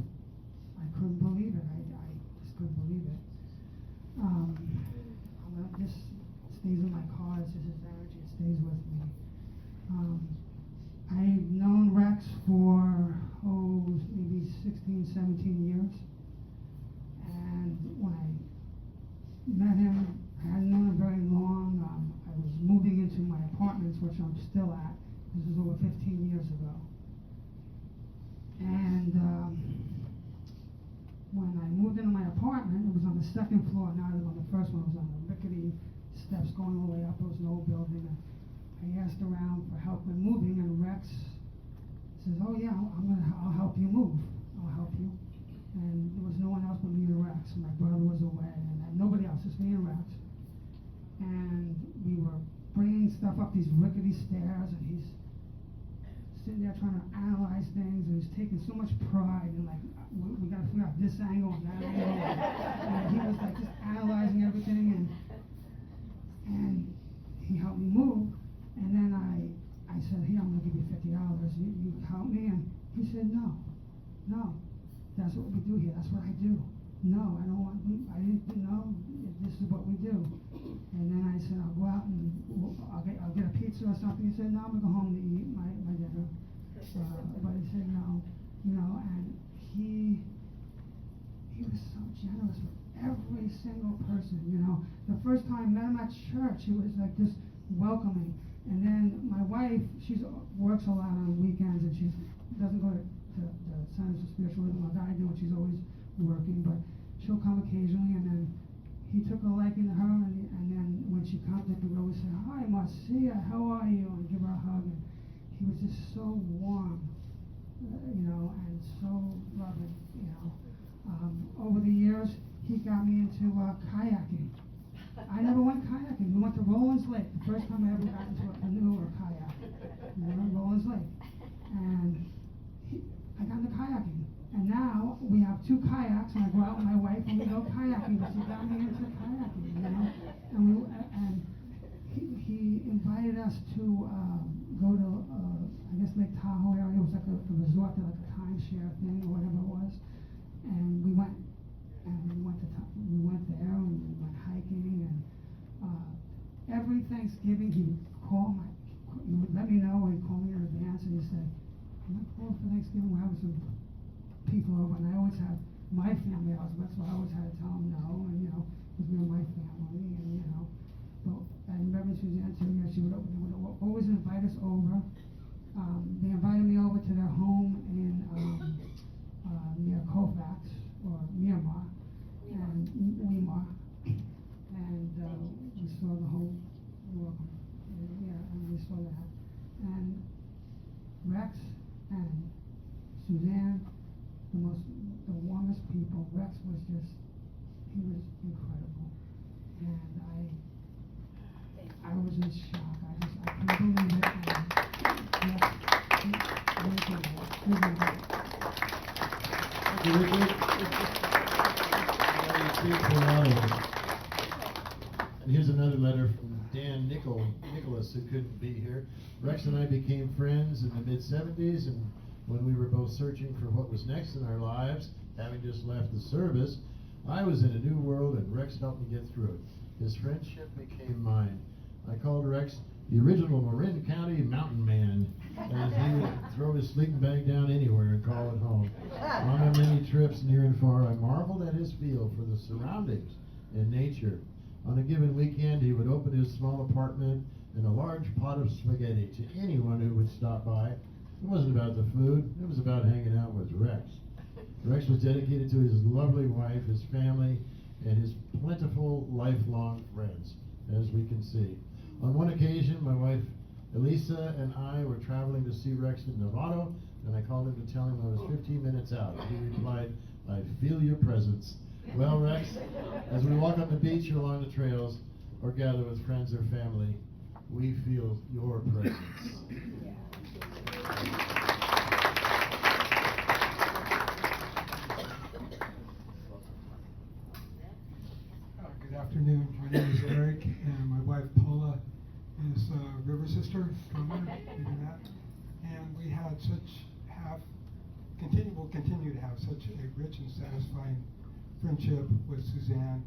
I couldn't believe it. I just couldn't believe it. This stays in my car. It's just his energy. It stays with me. I've known Rex for, maybe 16, 17 years. And when I met him, I hadn't known him very long. I was moving into my apartments, which I'm still at. This was over 15 years ago. And when I moved into my apartment, it was on the second floor. Now I live on the first one. It was on the rickety steps going all the way up. It was an old building. And I asked around for help with moving, and Rex says, "Oh yeah, I'll help you move. I'll help you." And there was no one else but me and Rex. And my brother was away, and nobody else, just me and Rex. And we were bringing stuff up these rickety stairs, and he's sitting there trying to analyze things, and he's taking so much pride in like, we got to figure out this angle and that angle. And he was like just analyzing everything, and he helped me move. And then I said, "Here, I'm gonna give you $50. You help me?" And he said, "No, that's what we do here. That's what I do. No, I don't want. I didn't know. This is what we do." And then I said, "I'll go out and I'll get a pizza or something." He said, "No, I'm gonna go home to eat my dinner." But he said, "No, and he was so generous with every single person. The first time I met him at church, he was like just welcoming. And then my wife, she works a lot on weekends, and she doesn't go to the Centers of Spiritualism like I do, and she's always working, but she'll come occasionally. And then he took a liking to her, and then when she comes, he would always say, "Hi, Marcia, how are you?" and give her a hug. And he was just so warm, and so loving. Over the years, he got me into kayaking. I never went kayaking. We went to Rollins Lake. The first time I ever got into a canoe or kayak. Rollins Lake. And I got into kayaking. And now we have 2 kayaks, and I go out with my wife and we go kayaking. But she got me into kayaking, And he invited us to go to, I guess, Lake Tahoe area. It was like a resort, like a timeshare thing or whatever it was. And we went. And we went there, and we went hiking, and every Thanksgiving he would let me know, he'd call me in advance, and he'd say, "I'm not calling for Thanksgiving, we're having some people over, and I always have my family over, so I always had to tell them no, and, because we were my family, and, and Reverend Suzanne too, she would always invite us over. They invited me over to their home in, near Colfax, or Myanmar, and Weimar, and, we saw the whole, and we saw that, and Rex and Suzanne, the warmest people. Rex was just, he was incredible, and I was in shock. I couldn't believe it. And And here's another letter from Dan Nicholas, who couldn't be here. Rex and I became friends in the mid-'70s, and when we were both searching for what was next in our lives, having just left the service, I was in a new world, and Rex helped me get through it. His friendship became mine. I called Rex the original Marin County mountain man, as he would throw his sleeping bag down anywhere and call it home. On our many trips near and far, I marveled at his feel for the surroundings and nature. On a given weekend, he would open his small apartment and a large pot of spaghetti to anyone who would stop by. It wasn't about the food, it was about hanging out with Rex. Rex was dedicated to his lovely wife, his family, and his plentiful lifelong friends, as we can see. On one occasion, my wife Elisa and I were traveling to see Rex in Novato, and I called him to tell him I was 15 minutes out. He replied, "I feel your presence." Well, Rex, as we walk on the beach or along the trails, or gather with friends or family, we feel your presence. Good afternoon. My name is Eric, and my wife Paula is a river sister, drummer, maybe that. And we had will continue to have such a rich and satisfying friendship with Suzanne.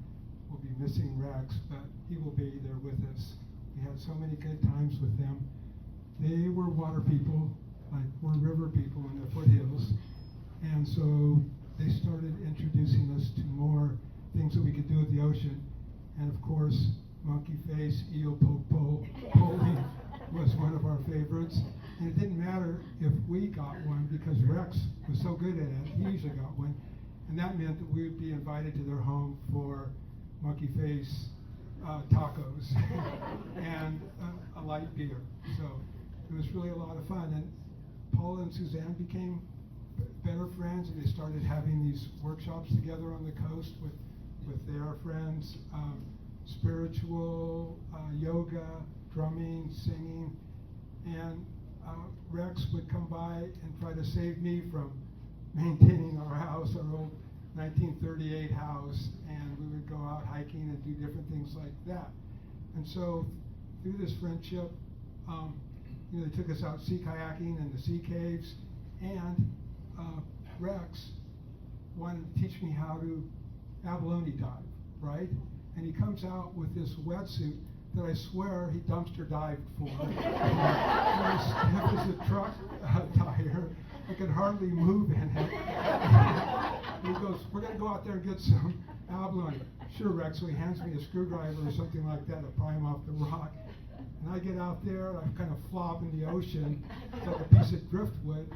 We'll be missing Rex, but he will be there with us. We had so many good times with them. They were water people, like we're river people in the foothills. And so they started introducing us to more things that we could do at the ocean. And of course, monkey face, eel poke polling was one of our favorites. And it didn't matter if we got one because Rex was so good at it, he usually got one. And that meant that we would be invited to their home for monkey face tacos and a light beer. So it was really a lot of fun. And Paula and Suzanne became better friends, and they started having these workshops together on the coast with their friends, spiritual, yoga, drumming, singing. And Rex would come by and try to save me from maintaining our house, our old 1938 house, and we would go out hiking and do different things like that. And so through this friendship, they took us out sea kayaking in the sea caves, and Rex wanted to teach me how to abalone dive, right? And he comes out with this wetsuit that I swear he dumpster dived for. It was a truck tire. I could hardly move in it. He goes, "We're going to go out there and get some abalone." Sure, Rex. So he hands me a screwdriver or something like that to pry him off the rock. And I get out there, and I kind of flop in the ocean like a piece of driftwood,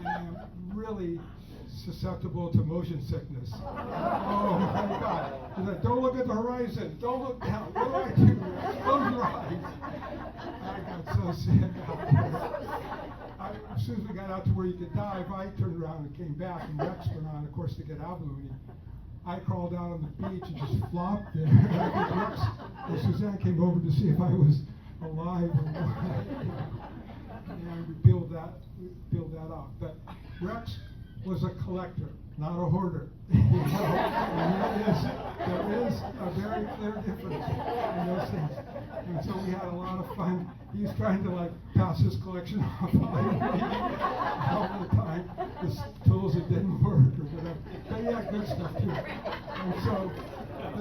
and I'm really susceptible to motion sickness. Oh my God. He's like, "Don't look at the horizon. Don't look down. What do I do? Close your eyes." I got so sick out there. As soon as we got out to where you could dive, I turned around and came back, and Rex went on, of course, to get abalone. I crawled out on the beach and just flopped there. And Suzanne came over to see if I was alive or not. And we build that up. But Rex was a collector, not a hoarder. And there is a very clear difference in those things. And so we had a lot of fun. He was trying to pass his collection off all the time. The tools that didn't work or whatever. But he had good stuff too. And so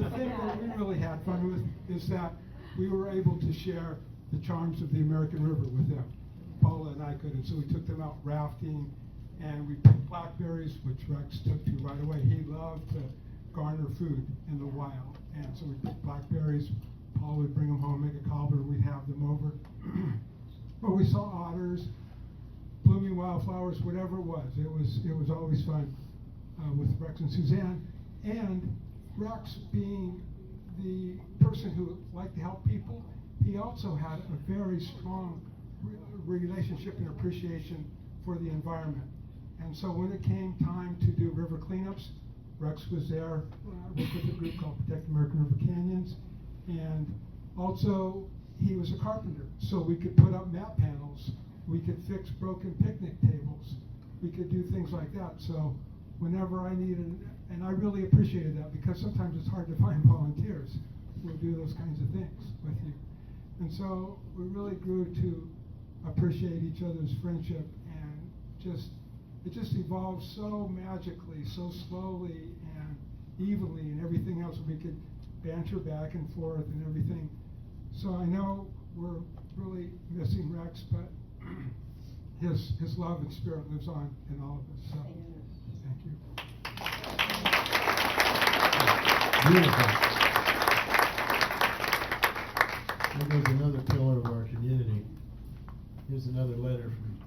the thing that we really had fun with is that we were able to share the charms of the American River with them. Paula and I could, and so we took them out rafting and we picked blackberries, which Rex took to right away. He loved to garner food in the wild, and so we picked blackberries. Paul would bring them home, make a cobbler, and we'd have them over. But we saw otters, blooming wildflowers, whatever it was. It was always fun with Rex and Suzanne. And Rex, being the person who liked to help people, he also had a very strong relationship and appreciation for the environment. And so when it came time to do river cleanups, Rex was there, worked with a group called Protect American River Canyons. And also, he was a carpenter, so we could put up mat panels, we could fix broken picnic tables, we could do things like that. So whenever I needed, and I really appreciated that, because sometimes it's hard to find volunteers who will do those kinds of things with you. And so we really grew to appreciate each other's friendship, and it just evolved so magically, so slowly and evenly, and everything else. We could banter back and forth and everything. So I know we're really missing Rex, but his love and spirit lives on in all of us. So thank you. Beautiful. There goes another pillar of our community. Here's another letter from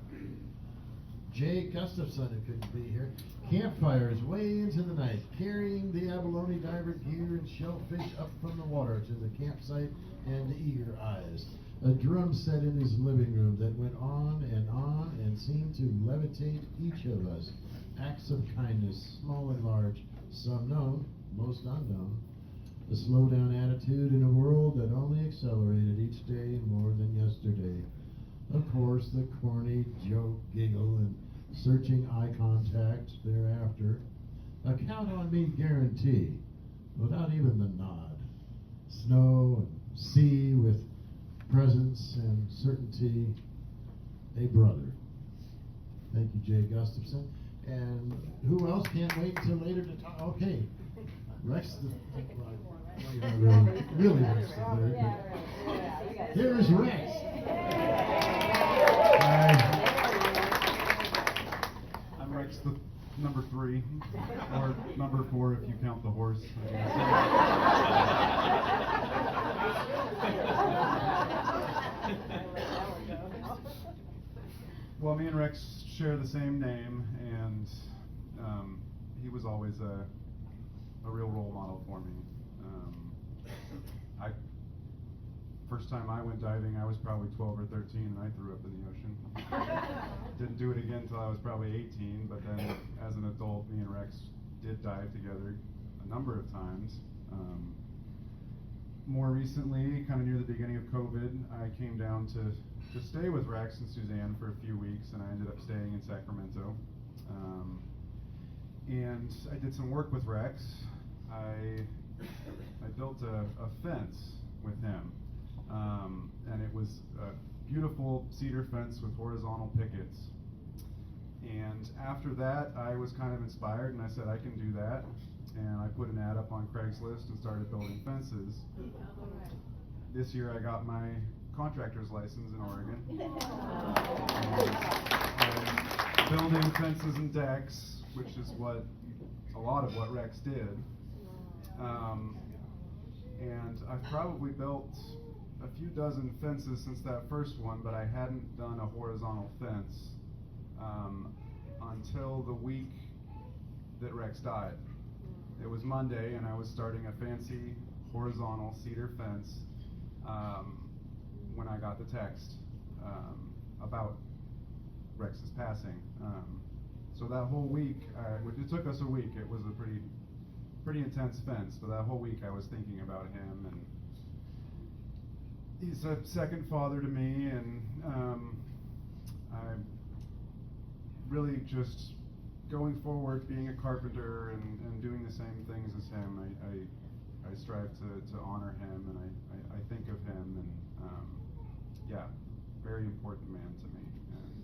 Jay Gustafson, who couldn't be here. Campfires way into the night, carrying the abalone diver gear and shellfish up from the water to the campsite and eager eyes. A drum set in his living room that went on and seemed to levitate each of us. Acts of kindness, small and large, some known, most unknown. A slow down attitude in a world that only accelerated each day more than yesterday. Of course, the corny joke, giggle, and searching eye contact thereafter. A count on me guarantee, without even the nod. Snow and sea with presence and certainty. A brother. Thank you, Jay Gustafson. And who else can't wait until later to talk? Okay. Rex really Rex the third. Here is Rex. I'm Rex the number 3, or number 4 if you count the horse, I guess. Well, me and Rex share the same name, and he was always a real role model for me. First time I went diving, I was probably 12 or 13, and I threw up in the ocean. Didn't do it again until I was probably 18, but then as an adult, me and Rex did dive together a number of times. More recently, kind of near the beginning of COVID, I came down to stay with Rex and Suzanne for a few weeks, and I ended up staying in Sacramento. And I did some work with Rex. I built a fence with him. And it was a beautiful cedar fence with horizontal pickets. And after that, I was kind of inspired, and I said, I can do that. And I put an ad up on Craigslist and started building fences. This year, I got my contractor's license in Oregon. And building fences and decks, which is a lot of what Rex did. And I've probably built a few dozen fences since that first one, but I hadn't done a horizontal fence until the week that Rex died. It was Monday, and I was starting a fancy horizontal cedar fence when I got the text about Rex's passing. So that whole week, it took us a week. It was a pretty intense fence, but that whole week I was thinking about him, and he's a second father to me, and I'm really just going forward, being a carpenter and doing the same things as him. I strive to honor him, and I think of him, and yeah, very important man to me. And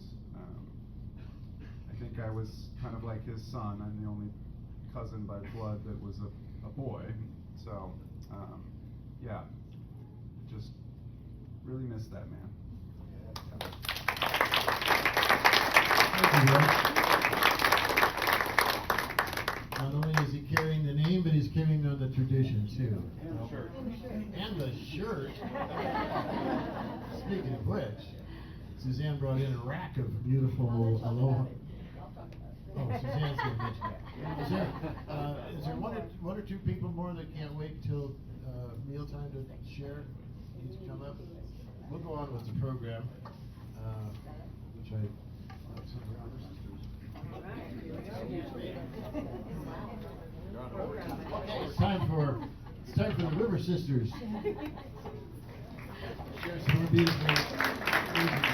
I think I was kind of like his son. I'm the only cousin by blood that was a boy, so yeah, just really miss that man. Thank you, Rex. shirt. Speaking of which, Suzanne brought in a rack of beautiful aloha. Oh, Suzanne's going to mention that. Is there one or two people more that can't wait till mealtime to share? Need to come up? We'll go on with the program, which I. Okay, it's time for the River Sisters. Share some beautiful music.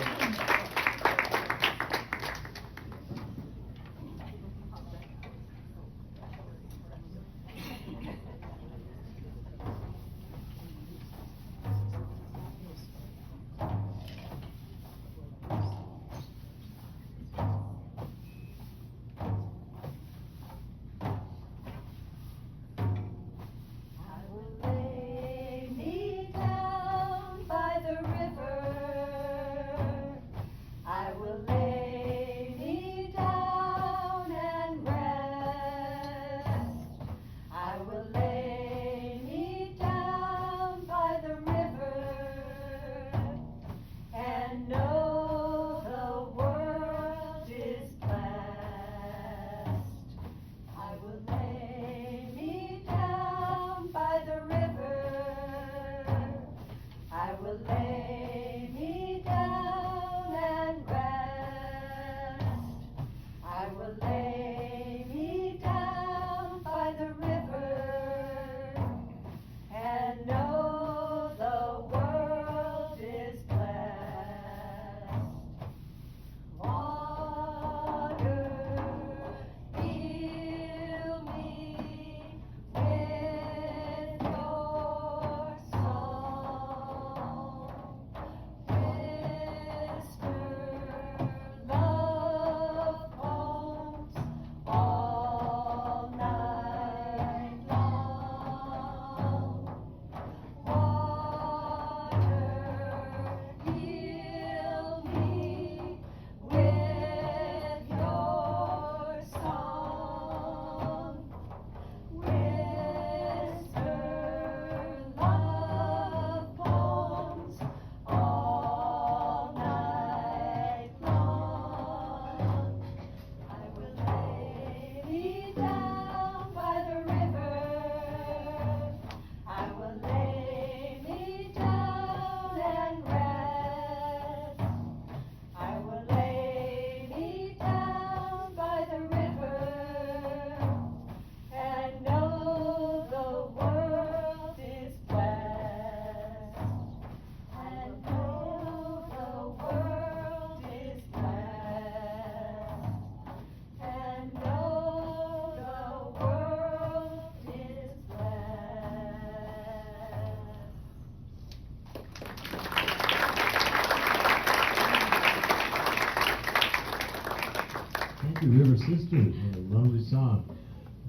Thank you, River Sisters, what a lovely song.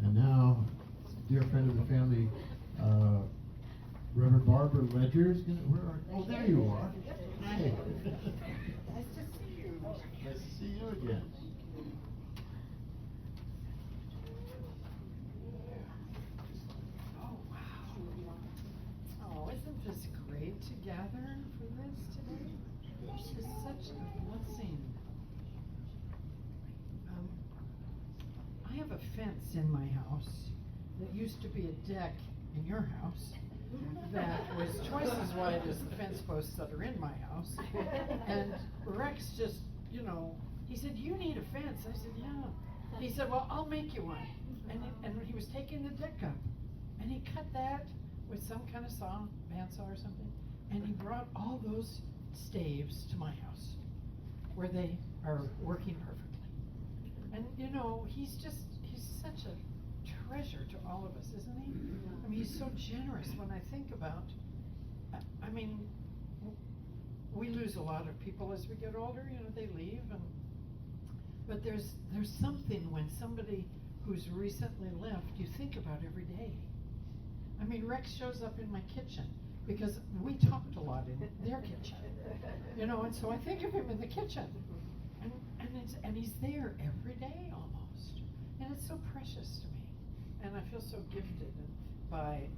And now, dear friend of the family, Reverend Barbara Ledger is going to, oh, there you are. Hi. Nice to see you. Nice to see you again. Oh, wow. Oh, isn't this great to gather for this today? This is such a blessing. I have a fence in my house that used to be a deck in your house that was twice as wide as the fence posts that are in my house. And Rex just, you know, he said, "You need a fence." I said, "Yeah." He said, "Well, I'll make you one." And he was taking the deck up, and he cut that with some kind of saw, bandsaw or something, and he brought all those staves to my house, where they are working perfectly. And you know, he's such a treasure to all of us, isn't he? I mean, he's so generous. When I think about, I mean, we lose a lot of people as we get older, you know, they leave, but there's something when somebody who's recently left, you think about every day. I mean, Rex shows up in my kitchen because we talked a lot in their kitchen, you know, and so I think of him in the kitchen, and he's there every day almost, and it's so precious to me, and I feel so gifted by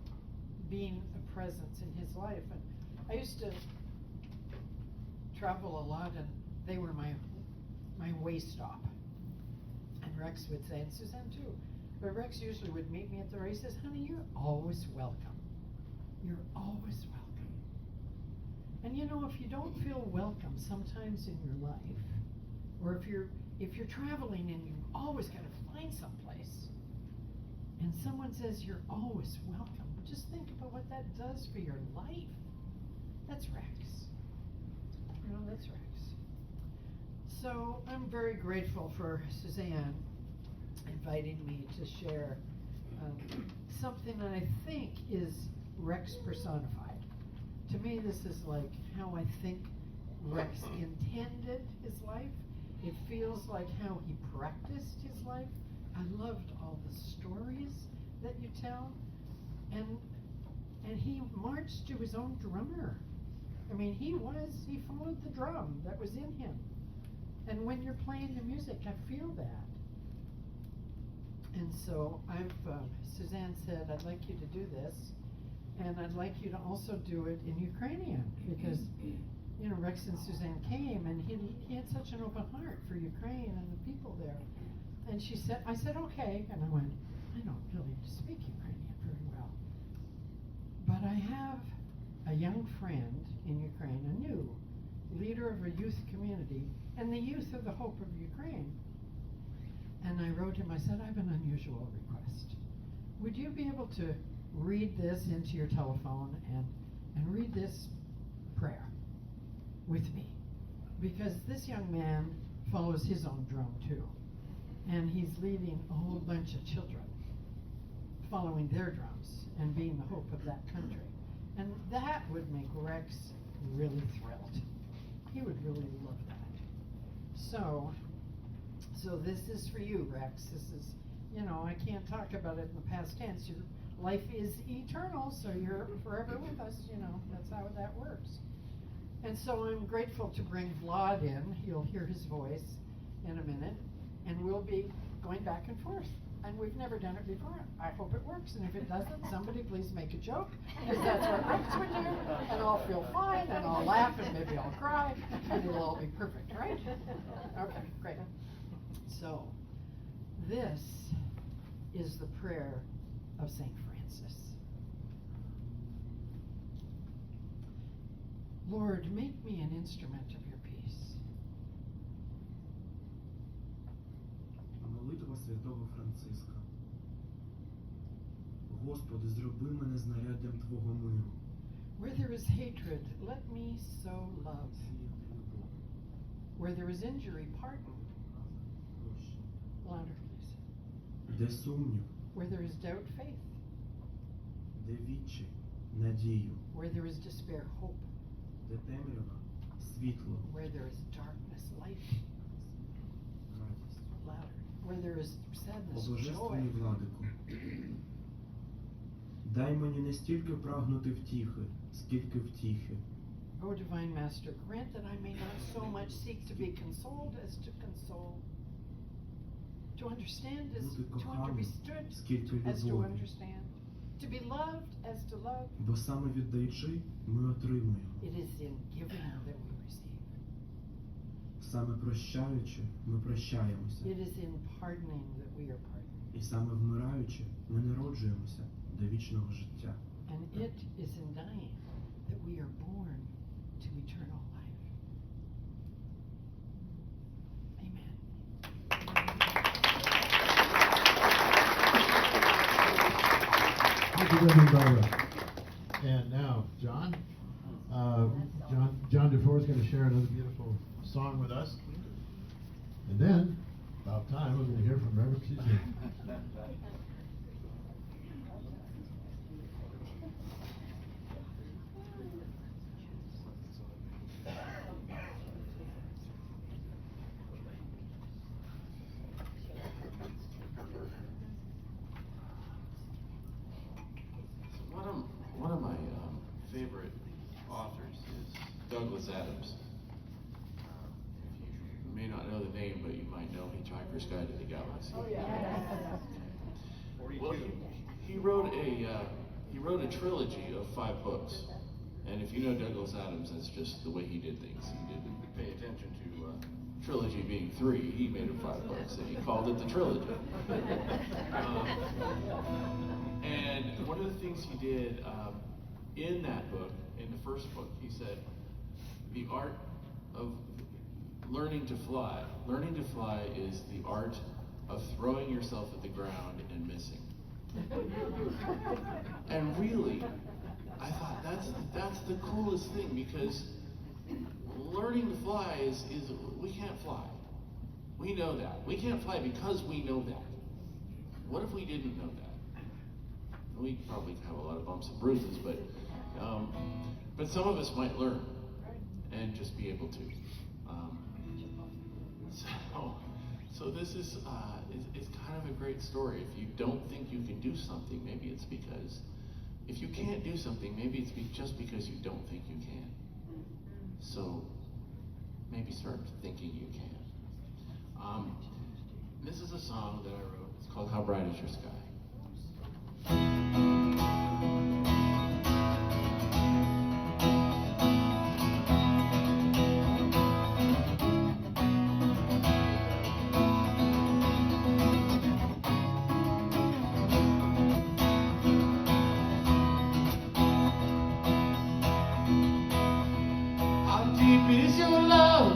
being a presence in his life. And I used to travel a lot, and they were my way stop. And Rex would say, and Suzanne too, but Rex usually would meet me at the door. He says, honey, you're always welcome. You're always welcome. And you know, if you don't feel welcome sometimes in your life, or if you're traveling and you always got to find someplace, and someone says you're always welcome, just think about what that does for your life. That's Rex. You know, that's Rex. So I'm very grateful for Suzanne inviting me to share something that I think is Rex personified. To me, this is like how I think Rex intended his life. It feels like how he practiced his life. I loved all the stories that you tell. And he marched to his own drummer. I mean, he followed the drum that was in him. And when you're playing the music, I feel that. And so Suzanne said, I'd like you to do this, and I'd like you to also do it in Ukrainian, because, you know, Rex and Suzanne came, and he had such an open heart for Ukraine and the people there. And I said, okay, and I went, I don't really speak Ukrainian very well, but I have a young friend in Ukraine, a new leader of a youth community, and the youth of the hope of Ukraine. And I wrote him, I said, I have an unusual request. Would you be able to read this into your telephone and read this prayer with me? Because this young man follows his own drum too. And he's leading a whole bunch of children following their drums and being the hope of that country. And that would make Rex really thrilled. He would really love that. So this is for you, Rex. This is, you know, I can't talk about it in the past tense. Your life is eternal, so you're forever with us, you know. That's how that works. And so I'm grateful to bring Vlad in. You'll hear his voice in a minute. And we'll be going back and forth. And we've never done it before. I hope it works. And if it doesn't, somebody please make a joke, because that's what Rex would do. And I'll feel fine, and I'll laugh, and maybe I'll cry, and it'll all be perfect, right? Okay, great. So, this is the prayer of St. Francis. Lord, make me an instrument of your peace. Молитва святого Франциска. Господи, зроби мене знаряддям Твого миру. Where there is hatred, let me sow love. Where there is injury, pardon. Louder, please. Де сумнів, Where there is doubt, faith. де відчай, надію, Where there is despair, hope. де темрява, світло, Where there is darkness, light. радість. Louder. Where there is sadness, О joy. Божественний владико, дай мені не стільки прагнути втіхи, скільки втіхи. O Divine Master, grant that I may not so much seek to be consoled as to console. To understand as Бути to коханим, understood скільки as to любові. understand. To be loved as to love. Бо саме віддаючи, ми отримуємо. It is in giving that we receive. Саме прощаючи, ми прощаємося. It is in pardoning that we are pardoned. І саме вмираючи, ми народжуємося до вічного життя. And it is in dying that we are born to eternal life. Amen. Thank you, Reverend Barbara. And now, John. John DeFore is going to share another beautiful song with us. And then, about time, we're going to hear from Reverend Suzanne. One of my favorite authors is Douglas Adams. You may not know the name, but you might know Hitchhiker's Guide to the Galaxy. Oh, yeah. Well, he wrote he wrote a trilogy of 5 books. And if you know Douglas Adams, that's just the way he did things. He didn't pay attention to trilogy being 3. He made it 5 books, and he called it the trilogy. And one of the things he did in that book, in the first book, he said, the art of learning to fly. Learning to fly is the art of throwing yourself at the ground and missing. And really, I thought that's the coolest thing, because learning to fly is we can't fly. We know that. We can't fly because we know that. What if we didn't know that? We'd probably have a lot of bumps and bruises, but some of us might learn and just be able to. So this is it's kind of a great story. If you don't think you can do something, maybe it's because, if you can't do something, maybe it's just because you don't think you can. So maybe start thinking you can. This is a song that I wrote. It's called How Bright Is Your Sky? Is your love?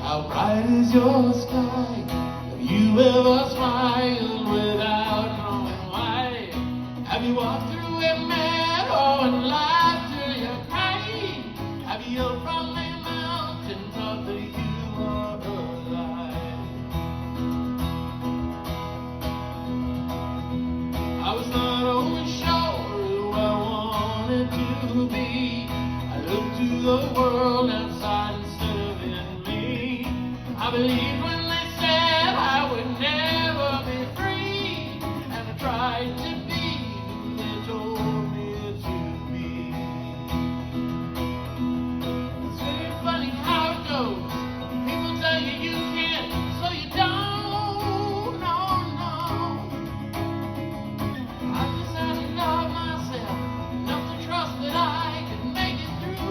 How bright is your sky? Have you ever smiled without knowing why? Have you walked through a meadow and laughed till you're crying? Have you yelled from a mountain top that you are alive? I was not always sure who I wanted to be. I looked to the world outside instead of in me. I believed when they said I would never be free, and I tried to be who they told me to be. It's very funny how it goes. People tell you you can't, so you don't. No. I just had to love myself enough to trust that I could make it through.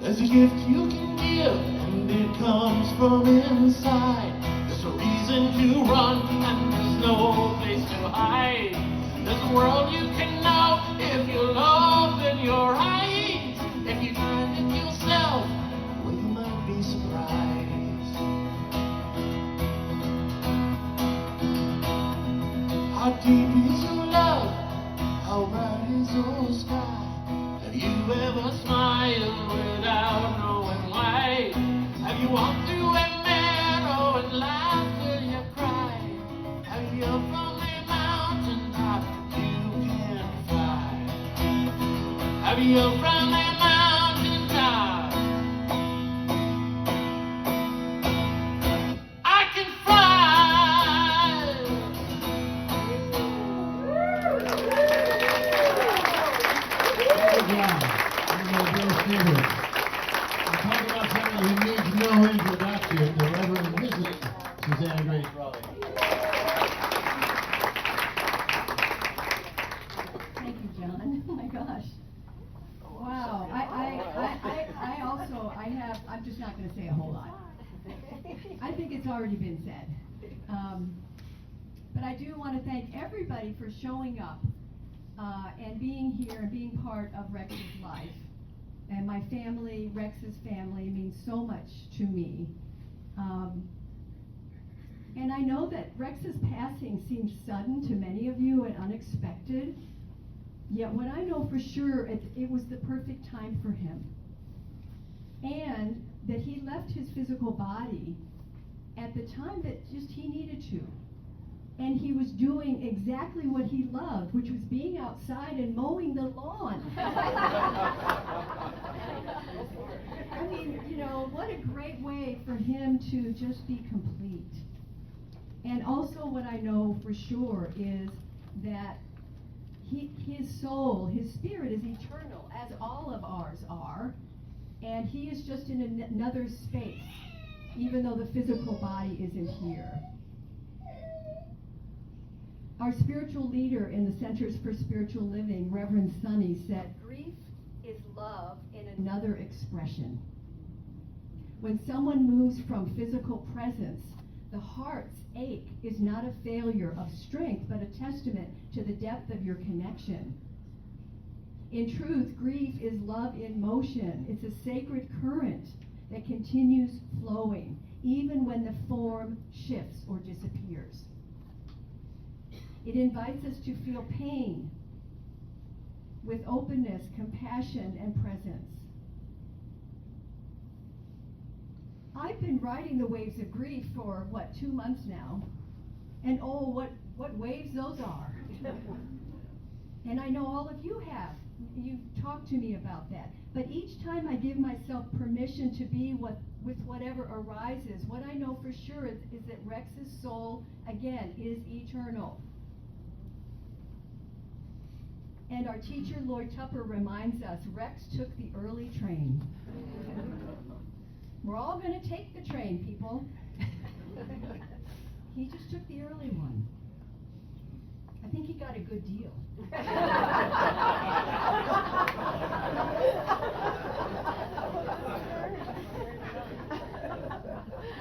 There's a gift you can give, and it comes from inside. There's no reason to run, and there's no place to hide. There's a world you can know if you open your eyes. If you find it yourself, well, you might be surprised. How deep is your love? How bright is your sky? Have you ever smiled without knowing why? Have you walked through a meadow and laughed till you cried? Have you yelled from a mountain top you can't fly? Have you yelled from a mountain top? I can fly! Talk about somebody who needs no introduction, the Reverend Mrs. Suzanne Grace Rolle. Thank you, John. Oh my gosh. Wow. I'm just not going to say a whole lot. I think it's already been said. But I do want to thank everybody for showing up and being here and being part of Rex's life. And my family, Rex's family, means so much to me. And I know that Rex's passing seemed sudden to many of you and unexpected. Yet what I know for sure, it was the perfect time for him. And that he left his physical body at the time that just he needed to. And he was doing exactly exactly what he loved, which was being outside and mowing the lawn. I mean, you know, what a great way for him to just be complete. And also what I know for sure is that his soul, his spirit is eternal, as all of ours are, and he is just in another space, even though the physical body isn't here. Our spiritual leader in the Centers for Spiritual Living, Reverend Sunny, said, "Grief is love in another expression." When someone moves from physical presence, the heart's ache is not a failure of strength, but a testament to the depth of your connection. In truth, grief is love in motion. It's a sacred current that continues flowing, even when the form shifts or disappears. It invites us to feel pain with openness, compassion, and presence. I've been riding the waves of grief for, 2 months now? And oh, what waves those are. And I know all of you have. You've talked to me about that. But each time I give myself permission to be with whatever arises, what I know for sure is that Rex's soul, again, is eternal. And our teacher, Lloyd Tupper, reminds us, Rex took the early train. We're all going to take the train, people. He just took the early one. I think he got a good deal. He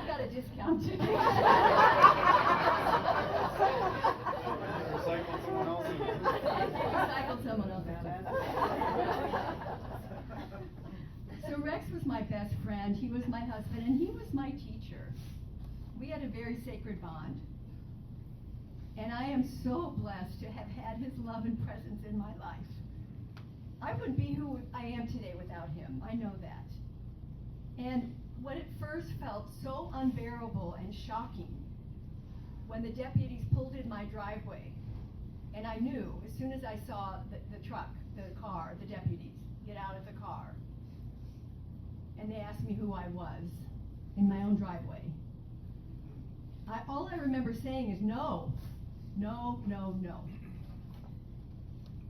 got a discount too. Recycled someone else. So Rex was my best friend, he was my husband, and he was my teacher. We had a very sacred bond. And I am so blessed to have had his love and presence in my life. I wouldn't be who I am today without him, I know that. And what at first felt so unbearable and shocking when the deputies pulled in my driveway, and I knew as soon as I saw the truck, the car, the deputies get out of the car, and they asked me who I was in my own driveway. All I remember saying is no, no, no, no.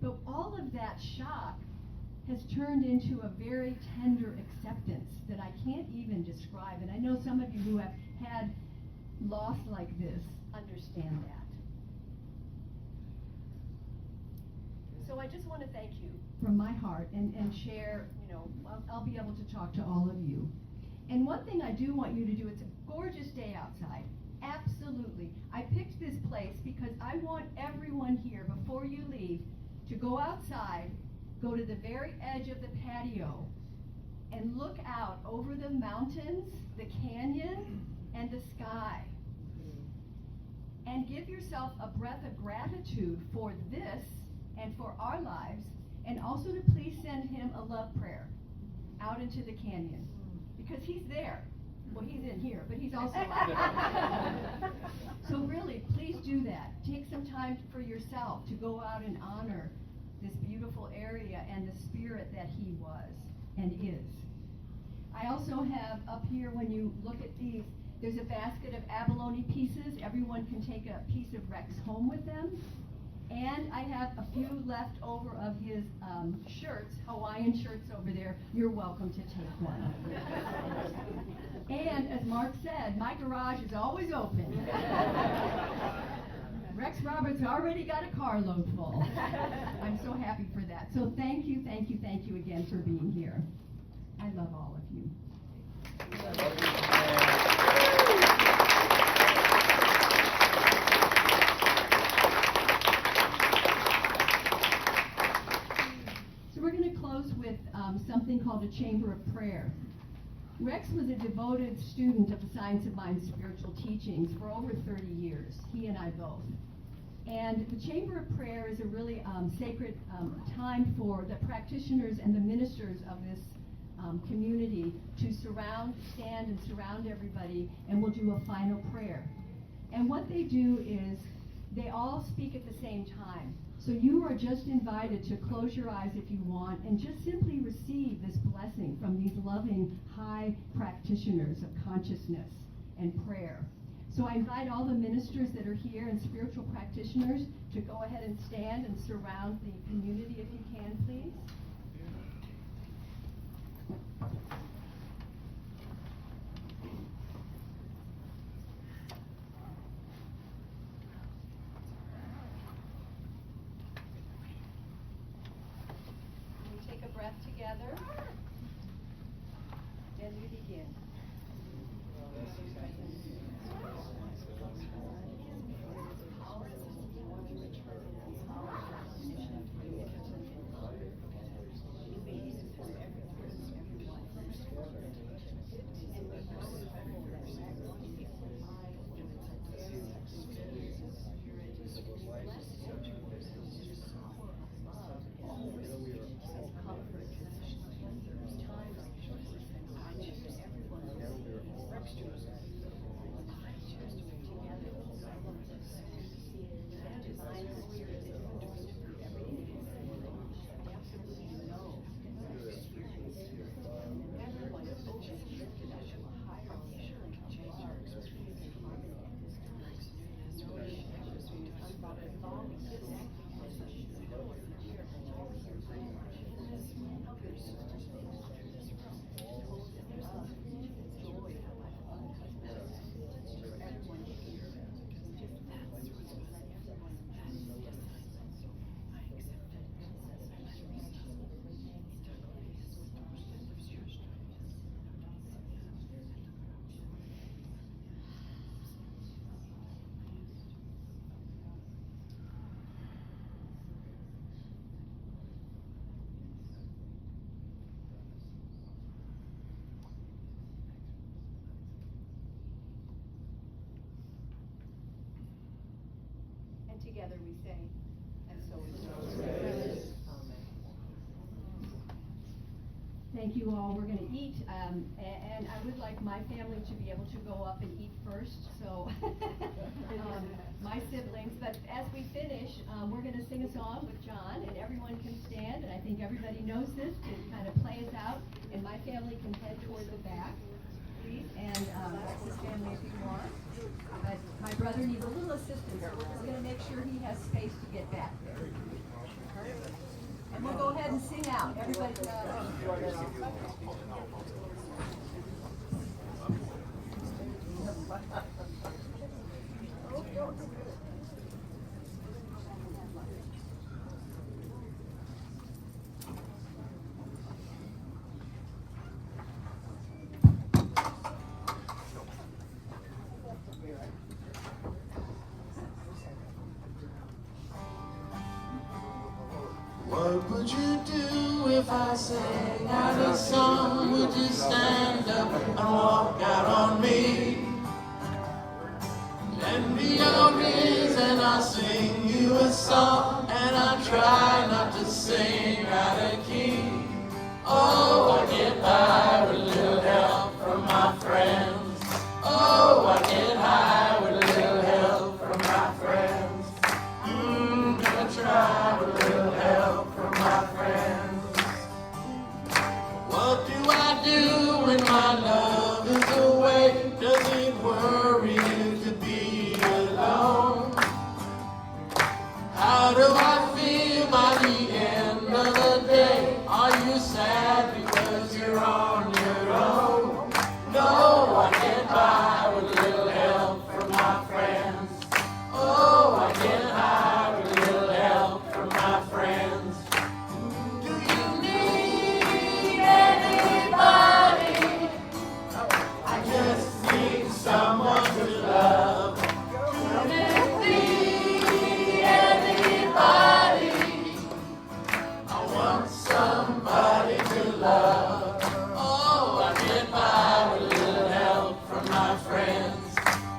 But all of that shock has turned into a very tender acceptance that I can't even describe. And I know some of you who have had loss like this understand that. So I just want to thank you from my heart and share, I'll be able to talk to all of you. And one thing I do want you to do, it's a gorgeous day outside. Absolutely. I picked this place because I want everyone here, before you leave, to go outside, go to the very edge of the patio, and look out over the mountains, the canyon, and the sky. And give yourself a breath of gratitude for this and for our lives, and also to please send him a love prayer out into the canyon, because he's there. Well, he's in here, but he's also out there. So really, please do that. Take some time for yourself to go out and honor this beautiful area and the spirit that he was and is. I also have up here, when you look at these, there's a basket of abalone pieces. Everyone can take a piece of Rex home with them. And I have a few left over of his shirts, Hawaiian shirts over there. You're welcome to take one. And as Mark said, my garage is always open. Rex Roberts already got a carload full. I'm so happy for that. So thank you, thank you, thank you again for being here. I love all of you. We're going to close with something called a chamber of prayer. Rex was a devoted student of the Science of Mind spiritual teachings for over 30 years, he and I both. And the chamber of prayer is a really sacred time for the practitioners and the ministers of this community to stand and surround everybody, and we'll do a final prayer. And what they do is They all speak at the same time. So you are just invited to close your eyes if you want and just simply receive this blessing from these loving high practitioners of consciousness and prayer. So I invite all the ministers that are here and spiritual practitioners to go ahead and stand and surround the community if you can, please. We take a breath together, and we begin. Together we say, and so it is. Thank you all. We're going to eat, and I would like my family to be able to go up and eat first, so my siblings. But as we finish, we're going to sing a song with John, and everyone can stand, and I think everybody knows this to kind of play us out, and my family can head toward the back, please, and his family if you want. But my brother needs a little assistance, so we're going to make sure he has space to get back there. And we'll go ahead and sing out. Everybody. What would you do if I sang out a song? Would you stand up and walk out on me? Lend me your ears and I'll sing you a song, and I'll try not to sing out of key. Oh, I get by with a little help from my friends. Oh, I get high with a little help from my friends. Gonna try with a little help from my friends. What do I do when my love is away? Does it worry you to be alone? How do I feel by the end of the day? Are you sad because you're on your own? No, I get by with a little help from my friends. Oh, I get high with a little help from my friends. Do you need anybody? I just need someone to love. Do you need anybody? I want somebody to love. Oh, I get by with a little help from my friends.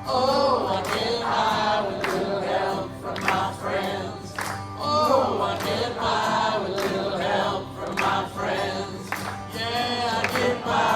Oh, I get high with a little help from my friends. Oh, I get by with a little help from my friends. Yeah, I get by.